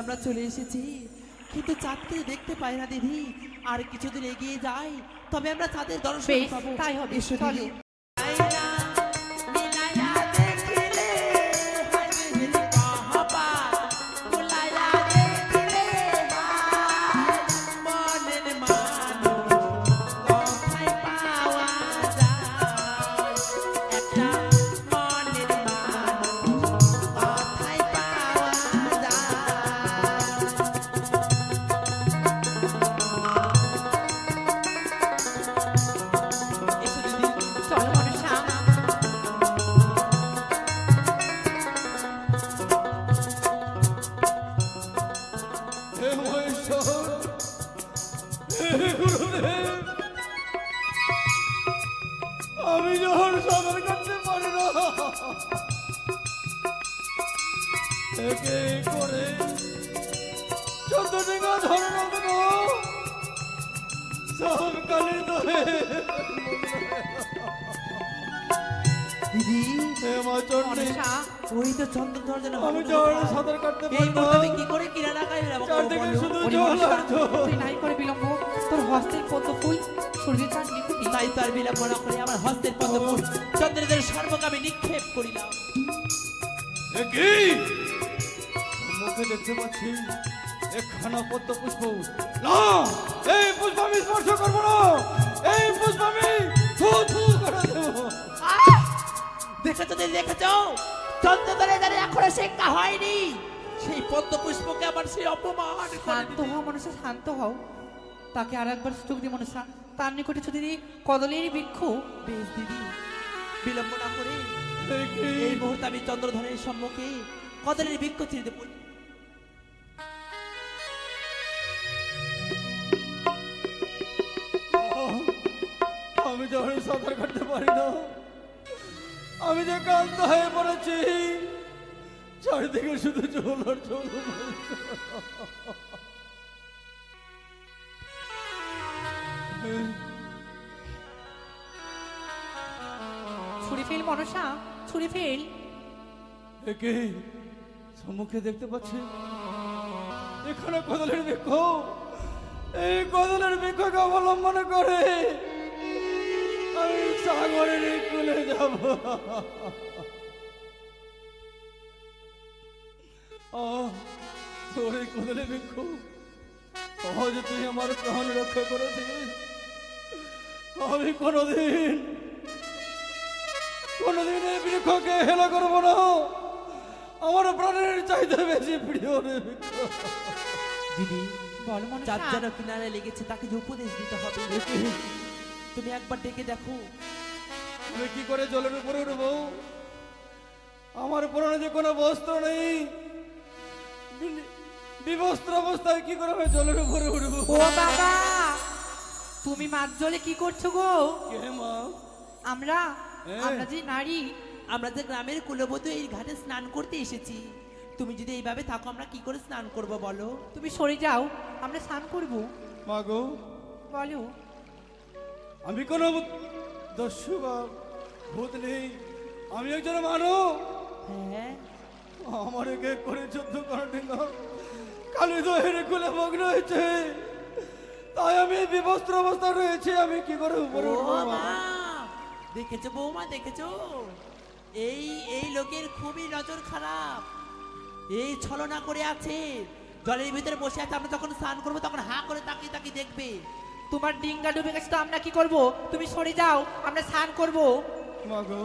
আমরা চলে এসেছি, কিন্তু চাঁদকে দেখতে পাই না দিদি। আর কিছুদিন এগিয়ে যাই, তবে আমরা চাঁদের দর্শন বেশ পাবো। তাই হবে, এসো চলো। দিদি। আইনা, মিলাইয়া দেখিলে, হায় রে হেরি বাহাবা, বুলাইয়া দেখিলে, হায় মনের মানুষ কোথায় পাওয়া যায়? একটা মনের মানুষ কোথায় পাওয়া যায়? এসো দিদি। চলো মনসা। হে মহেশ্বর, হে গুরুদেব, আমি যখন সাধন করতে পারি না, একে করে 14 ডিঙা ধরে রাখবো, সব কালি ধরে। দিদি, হে মা চণ্ডী, মনসা, ওই তো চন্দ্রধর যেন আমি যখন সাঁতার কাটতে এই পারি না, মুহূর্তে আমি কি করে কিনারা গায়ে যাবো? চারদিকে শুধু ওরে জল মনসা, আর জল। তুই নাই করে বিলম্ব, তোর হস্তের পদ্ম ফুল শরীর তার নিকুতি। তাই তার বিলম্ব না করে আমার হস্তের পদ্মফুল চন্দ্রদের সর্বকামে নিক্ষেপ করিলাম। এ কি? মুখে দেখতে পাচ্ছি একখানা পদ্ম পুষ্প। না, এই পুষ্প আমি স্পর্শ করবো না, এই পুষ্প আমি থু থু করে দেবো। আহ! দেখেছো দিদি, দেখেছো? চন্দ্রধরে যারা এখনো শিক্ষা হয়নি, সেই পদ্ম পুষ্পকে আমার সেই অপমান করে শান্ত দিদি। হও মনসা, শান্ত হও। তাকে আর একবার সুযোগ দি মনসা। তার নিকটে যদি কদলেরই বৃক্ষ। বেশ দিদি, বিলম্ব না করে এ কি? এই মুহূর্তে আমি চন্দ্রধরের সম্মুখে কদলের বৃক্ষ ছিঁড়তে বলি। আমি যখন সাঁতার কাটতে পারি না, আমি যে ক্লান্ত হয়ে পড়েছি, চারিদিকে শুধু জল আর জল। ছুরি ফেল মনসা, ছুরি ফেল। একে সম্মুখে দেখতে পাচ্ছি এখানে কদলের বৃক্ষ। এই কদলের বৃক্ষকে অবলম্বন করে আমি সাগরের কুলে যাব। তোর এই কদলের বৃক্ষ, সহজ তুই আমার প্রাণ রক্ষা করেছিস। আমি কোনোদিন এই বৃক্ষকে হেলা করবো না। আমার প্রাণের চাইতে বেশি প্রিয় রে বৃক্ষ। দিদি, বলো মনসা। চাঁদ যেন কিনারে লেগেছে, তাকে যে উপদেশ দিতে হবে। একে তুমি একবার ডেকে দেখো। আমি কি করে জলের উপরে উঠবো? আমার পরনে যে কোনো বস্ত্র নেই, বিবস্ত্র অবস্থায় কি করে আমি জলের উপরে উঠবো? ও বাবা, তুমি মাছ জলে কি করছো গো? কে মা? আমরা হ্যাঁ। আমরা যে নারী, আমরা যে গ্রামের কুলবধূ এই ঘাটে স্নান করতে এসেছি। তুমি যদি এইভাবে থাকো, আমরা কি করে স্নান করব বলো? তুমি সরে যাও, আমরা স্নান করব। মা গো, বলো। আমি কোনো দস্যু বা ভূত নেই, আমি একজন মানব। হ্যাঁ, আমার একে করে 14 কারণে কালী দহের কুলে মগ্ন হয়েছে, তাই আমি বিবস্ত্র অবস্থা রয়েছে। আমি কি করে উপরে উঠবো ও মা? মা, দেখেছো বৌমা, দেখেছো? এই এই লোকের খুবই নজর খারাপ। এই ছলনা করে আছে, জলের ভিতরে বসে আছে। আমরা যখন স্নান করবো তখন হা করে তাকিয়ে তাকিয়ে দেখবে। তোমার ডিঙ্গা ডুবে গেছে, তো আমরা কি করব? তুমি সরে যাও, আমরা স্নান করব। মা গো,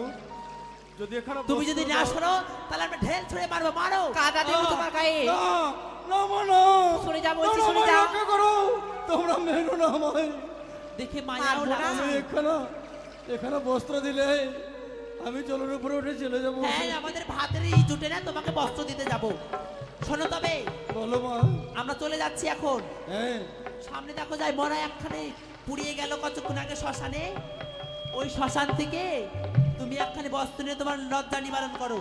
যদি এখানে তুমি যদি বস্ত্র না দাও- সরো, তাহলে আমরা ঢেল ছুঁড়ে মারবো। মারো। কাদা দেবো তোমার গায়ে। না, না মা, না। সরে যা বলছি, তোমরা সরে আমায় যা। রক্ষা করো, তোমরা মেরো না আমায়। দেখে মায়াও মারবো না। লাগছে। আমি এখানে বস্ত্র দিলে আমি জলের উপরে উঠে চলে যাবো। হ্যাঁ, আমাদের ভাতের এই জুটে না, তোমাকে বস্ত্র দিতে যাব। শোনো তবে, বলো মা। আমরা চলে যাচ্ছি এখন। হ্যাঁ, সামনে দেখো যায় মরা একখানে পুড়িয়ে গেল কতক্ষণ আগে শ্মশানে। ওই শ্মশান থেকে তুমি একখানে বস্ত্র নিয়ে তোমার লজ্জা নিবারণ করো।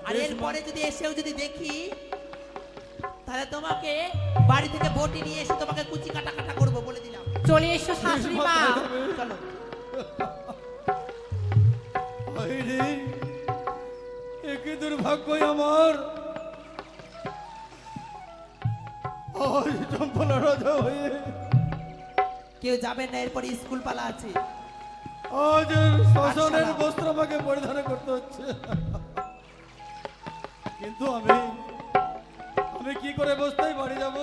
আর বেশ, এরপরে যদি এসেও যদি দেখি, তাহলে তোমাকে বাড়ি থেকে বটি নিয়ে এসে তোমাকে কুচি কাটা কাটা করবো বলে দিলাম। চলে এসো শাশুড়ি মা। চলো। হায়রে, এ কি দুর্ভাগ্য আমার। আজ চম্পলা রাজা হয়ে কেউ যাবে না, এরপরে স্কুল পালা আছে। আজ শ্মশানের বস্ত্র আমাকে পরিধান করতে হচ্ছে। কিন্তু আমি কি করে বসতেই বাড়ি যাব?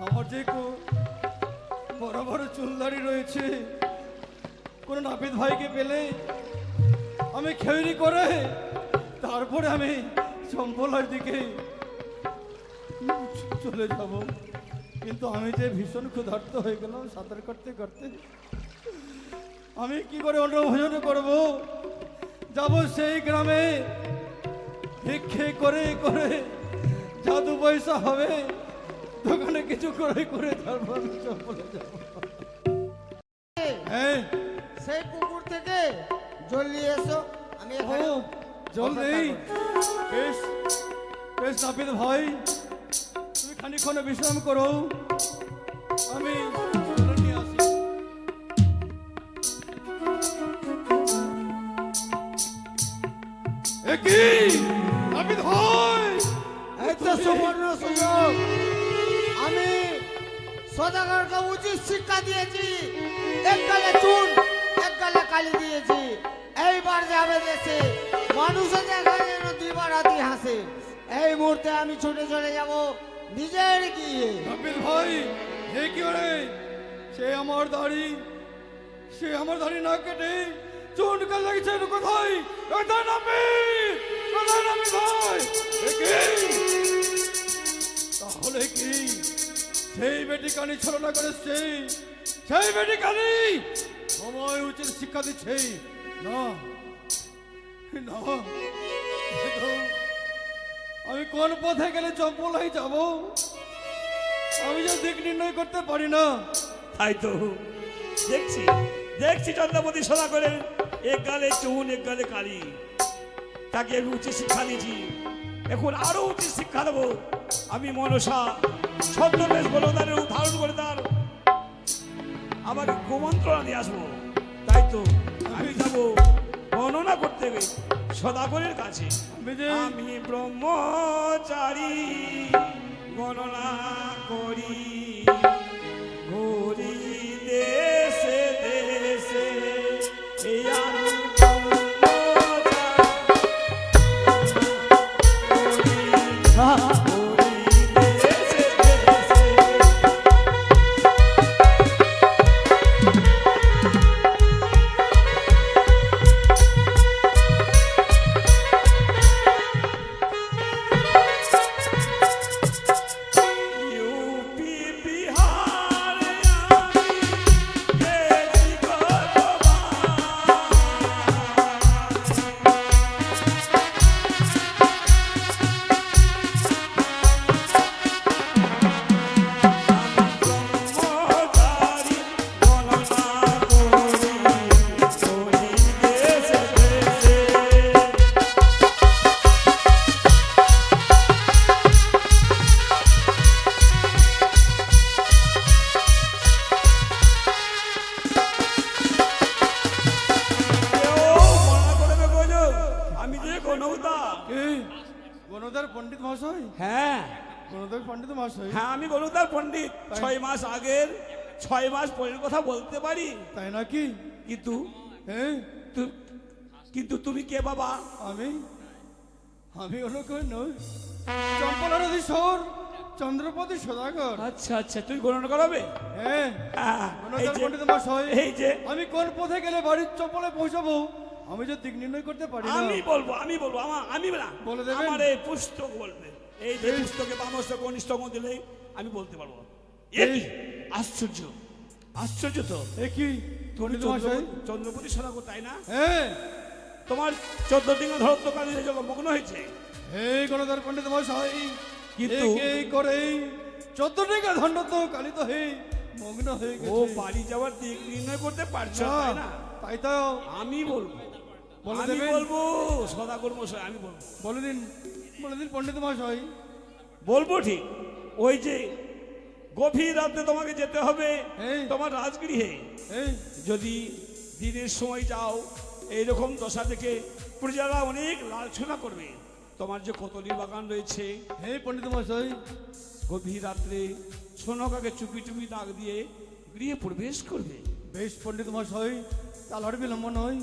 আমার যে বড় বড় চুলদাড়ি রয়েছে, কোন নাপিত ভাইকে পেলে আমি খেউরি করে তারপরে আমি চম্পলার দিকে চলে যাব। কিন্তু আমি যে ভীষণ ক্ষুধার্ত হয়ে গেলাম সাঁতার কাটতে কাটতে। আমি কি করে অন্নভোজন করব? যাব সেই গ্রামে ভিক্ষে করে করে যা দু পয়সা হবে দোকানে কিছু করে করে তারপর চম্পলে যাব। হ্যাঁ, সেই পুকুর থেকে জল নিয়ে এসো, আমি এখানে ও জল নেই? বেশ বেশ নাপিত ভাই, তুমি খানিকক্ষণ বিশ্রাম করো, আমি জল নিয়ে আসি। একই নাপিত ভাই, একটা সুবর্ণ সুযোগ, আমি সদাগরকে উচিত শিক্ষা দিয়েছি, এক গালে চুন এক গালে কালি দিয়েছি। এইবার যাবে দেশে মানুষের দেখা যেন দিবা রাতি হাসে। এই মুহূর্তে আমি ছুটে চলে যাব নিজের গিয়ে। নাপিত ভাই, হে কি ওরে? সে আমার দাড়ি না কেটে চুন কাল লাগছে কোথায়? কোথায় নাপিত? কোথায় নাপিত ভাই? তাহলে কি সেই বেটি কানি ছলনা করেছে? সেই বেটি কানি সময় উচিত শিক্ষা দিচ্ছে না? না, আমি কোন পথে গেলে চম্পলাই যাব? আমি যে দিক নির্ণয় করতে পারি না। তাই তো দেখছি চন্দ্রপতি সদা করে এক গালে চুন এক গালে কালি। তাকে আমি উচিত শিক্ষা দিয়েছি, এখন আরো উচিত শিক্ষা দেবো। আমি মনসা ছদ্মবেশ বলদানের রূপ ধারণ করে তার আমাকে কুমন্ত্রণা দিয়ে আসবো। তাই তো আমি যাব গণনা করতে সদাগরের কাছে। আমি ব্রহ্মচারী গণনা করি, ঘুরি দেশে দেশে, এই আমি গণদার পণ্ডিত মহাশয়? হ্যাঁ গণদার পণ্ডিত মহাশয়? হ্যাঁ, আমি গণতার পণ্ডিত। 6 মাস আগের 6 মাস পরের কথা বলতে পারি। তাই নাকি? কিন্তু হ্যাঁ, কিন্তু তুমি কে বাবা? আমি অন্য কেউ নই, চম্পলার অধীশ্বর চন্দ্রপতি সদাগর। আচ্ছা আচ্ছা, তুই গণনা করাবে? হ্যাঁ, হ্যাঁ, এই গণদার যে- পণ্ডিত মহাশয়, এই যে আমি কোন পথে গেলে বাড়ির চম্পলে পৌঁছাবো আমি যে দিক নির্ণয় করতে পারি না। আমি বলবো আমি না বলে দেবেন? আমার এই পুস্তক বলবে। এই যে পুস্তকে বামস্ত কনিষ্ঠ দিলে আমি বলতে পারবো। এই আশ্চর্য তো। একই পণ্ডিত মহাশয়? চন্দ্রপতি সদাগর, তাই না? হ্যাঁ, তোমার 14 দিন ধরত্ব কালী মগ্ন হয়েছে। এই গণদার পণ্ডিত মহাশয়, কিন্তু এই করে 14 টাকা দণ্ড তো কালিত হয়ে মগ্ন হয়ে ও গেছে। বাড়ি যাওয়ার দিক নির্ণয় করতে পারছো না, তাই না? তাই তো আমি বলবো, বলে আমি দেবেন? বলবো সদাগর মশাই, আমি বলবো বলে দিন পণ্ডিত মহাশয়। বলবো ঠিক। ওই যে গভীর রাতে তোমাকে যেতে হবে এই। তোমার রাজগৃহে। এই যদি দিনের সময় যাও, এইরকম দশা থেকে প্রজারা অনেক লালসনা করবে। তোমার যে কতলির বাগান রয়েছে, হে পণ্ডিত মহাশয়, গভীর রাত্রে সোনকাকে চুপি চুপি ডাক দিয়ে গৃহে প্রবেশ করবে। বেশ পণ্ডিত মশাই, তাহলে আর বিলম্ব নয়,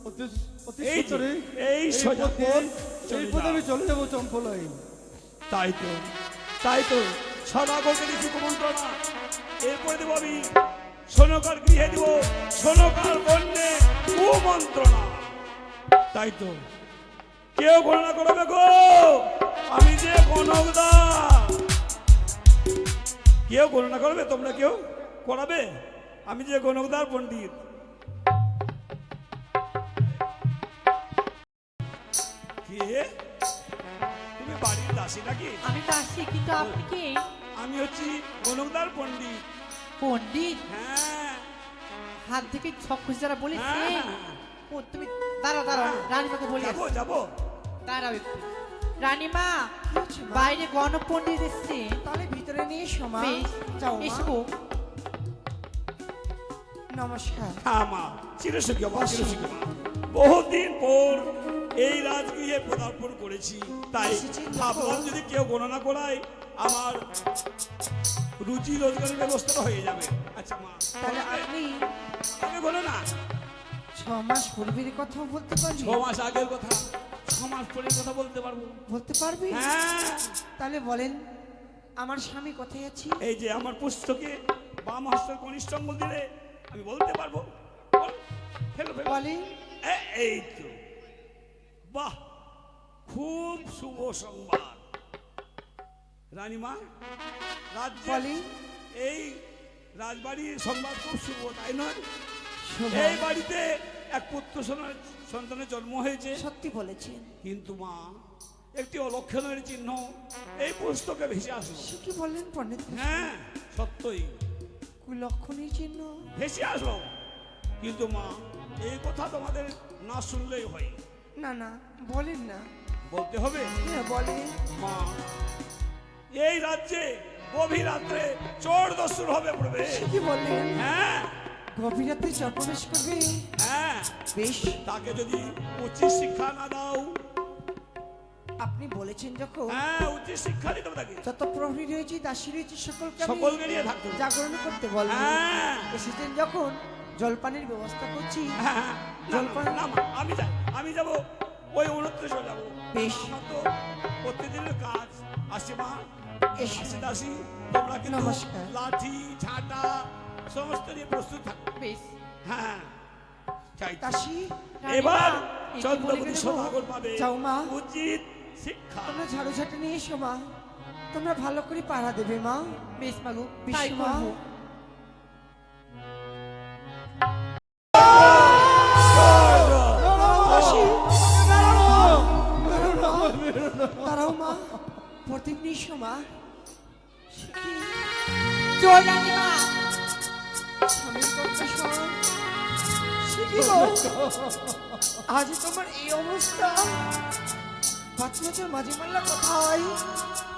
অতি অতি এই যে, সত্বরে এই সোজা পথে পথ চলে এই পথে যাও। আমি চলে যাবো চম্পলাই। তাই তো সদাগরকে দিচ্ছি কুমন্ত্রণা। এরপরে দেবো আমি সোনকার গৃহে দিব সোনকার কন্যে কুমন্ত্রণা। তাই তো কেউ গণনা করবে গো, আমি যে গণকদা। কেউ গণনা করবে, তোমরা কেউ করাবে? আমি যে গণকদার পণ্ডিত। কে তুমি? বাড়ির দাসী নাকি? আমি দাসী, কিন্তু আপনি কে? আমি হচ্ছি গণকদার পণ্ডিত। পণ্ডিত? হ্যাঁ হাত থেকে সব খুশি যারা বলেছে। হ্যাঁ। ও তুমি দাঁড়াও দাঁড়াও, রানীমাকে বলে যাবো আসি। যাবো। দাঁড়াও একটু। রানীমা, কি হচ্ছে মা? বাইরে গণপণ্ডিত এসছে। তাহলে ভিতরে নিয়ে এসো মা। বেশ, যাও মা। এসো। নমস্কার। হ্যাঁ মা, চিরসুখী মা, চিরসুখী মা। বহুদিন পর এই রাজগৃহে পদার্পণ করেছি, তাই এসেছেন যখন। ভাবলাম যদি কেউ গণনা করায় আমার রুচি রোজগারের ব্যবস্থাটা হয়ে যাবে। আচ্ছা মা, তাহলে আপনি তবে বলো না 6 মাস পূর্বের কথা বলতে পারবেন? 6 মাস আগের কথা, 6 মাস পরের কথা বলতে পারবো। বলতে পারবেন? হ্যাঁ, তাহলে বলেন, আমার স্বামী কোথায় আছে? এই যে আমার পুস্তকে বাম হস্তের কনিষ্ঠ আঙ্গুল দিলে আমি বলতে পারবো। বল, ফেলো ফেলো। বলেন। এই তো, বাহ, খুব শুভ সংবাদ। রানীমা, রাজ্যে বলেন। এই রাজবাড়ির সংবাদ খুব শুভ, তাই নয়? শুভ। এই বাড়িতে এক পুত্র সন্তানের জন্ম হয়েছে। সত্যি বলেছেন। কিন্তু মা, একটি অলক্ষণের চিহ্ন এই পুস্তকে ভেসে আসলো। সে কি বললেন পণ্ডিত? হ্যাঁ, সত্যই কুলক্ষণের চিহ্ন? ভেসে আসলো। কিন্তু মা, এই কথা তোমাদের না শুনলেই হয়। না না, বলেন না। বলতে হবে। হ্যাঁ বলেন। মা, এই রাজ্যে গভীর রাত্রে চোর দস্যুর হবে প্রবেশ। সে কি বললেন? হ্যাঁ গভীর রাতে চর প্রবেশ করবে? হ্যাঁ, বেশ, তাকে যদি উচিত শিক্ষা না দাও। আপনি বলেছেন যখন, হ্যাঁ, উচিত শিক্ষা দিতে হবে তাকে। যত প্রহরী রয়েছে দাসী রয়েছে সকলকে আমি সকলকে নিয়ে থাকতে হবে। জাগরণ করতে বলবো। হ্যাঁ। এসেছেন যখন, জলপানের ব্যবস্থা করছি। হ্যাঁ, জলপান? না মা, আমি যাব ওই 29 যাব। বেশ। আমার তো প্রতিদিনের কাজ। আসি মা, এসো। আসি দাসী, তোমরা কিন্তু নমস্কার। লাঠি ঝাঁটা সমস্ত নিয়ে প্রস্তুত থাকো। বেশ। হ্যাঁ, চাই। দাসী, এবার রানীমা, চন্দ্রপতি একটু বলে সদাগর পাবে যাও মা। উচিত শিক্ষা। তোমরা ঝাড়ু ঝাঁটা নিয়ে এসো মা। তোমরা ভালো করে পাহারা দেবে মা। বেশ মাগো, বেশ তাই মা। করবো। দাসী, দাঁড়াও মা। প্রদীপ নিয়ে এসো মা। সে কি? চোর রানীমা। স্বামীর কথা শোন। সে কি গো? আজ তোমার এই অবস্থা। বাচ্চাদের মাঝে মাল্লা কোথায়?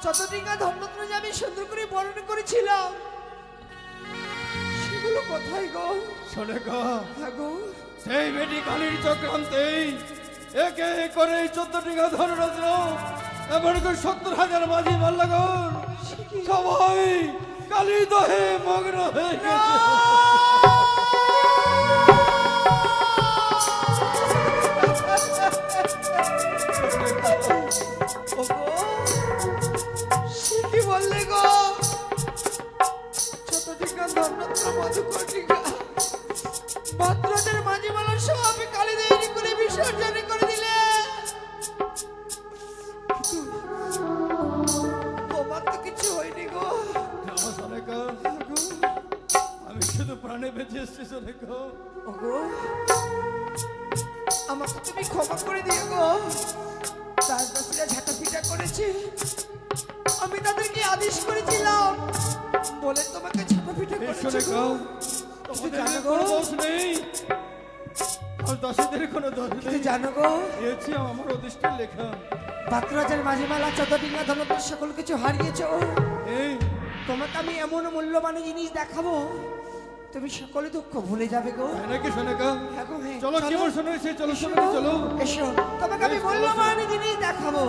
যতদিন ধর্মত্র আমি সুন্দর করে বর্ণনা করেছিলাম, সেগুলো কোথায় গো? শোনে গো, হ্যাঁ গো। সেই বেটি কালীর চক্রান্তেই একে করে 14টি ধনরত্ন এমনকি 70,000 মাঝি মাল্লাগণ সবাই কালী দহে মগ্ন হয়ে গেছে। ওগো, সে কি বললে গো? যতদিন ধর্মত্র মধুকটিকা ভদ্রদের মাঝে মালা সব কালী দেয়নি করে বিসর্জন করে দিলে। কিন্তু তোমার তো কিছু হয়নি গো। জানো সোনেকা, আমি শুধু প্রাণে বেঁচে এসেছি সোনেকা। ওগো, আমাকে তুমি ক্ষমা করে দিও গো। রাজদাসীরা ঝাঁটাপিটা করেছে, আমি তাদেরকে আদেশ করেছিলাম বলে তোমাকে ঝাঁটাপিটা এই করেছে সোনেকা, গো। তোমাদের জানো গো? কোনো দোষ নেই, আর দাসীদের কোনো দোষ কিন্তু নেই। জানো গো, দিয়েছি আমার অদৃষ্টের লেখা। বাতরাজার মাঝে মালা চতডিঙ্গা ধনপর সকল কিছু হারিয়েছ। এই তোমাকে আমি এমন মূল্যবান জিনিস দেখাবো, তুমি সকলে দুঃখ ভুলে যাবে গো। তাই নাকি সোনেকা? হ্যাঁ গো, হ্যাঁ। চলো কেমন শোনো, সেই চলো এসো সোনেকা, গো, চলো। এসো, তোমাকে আমি মূল্যবান জিনিস দেখাবো।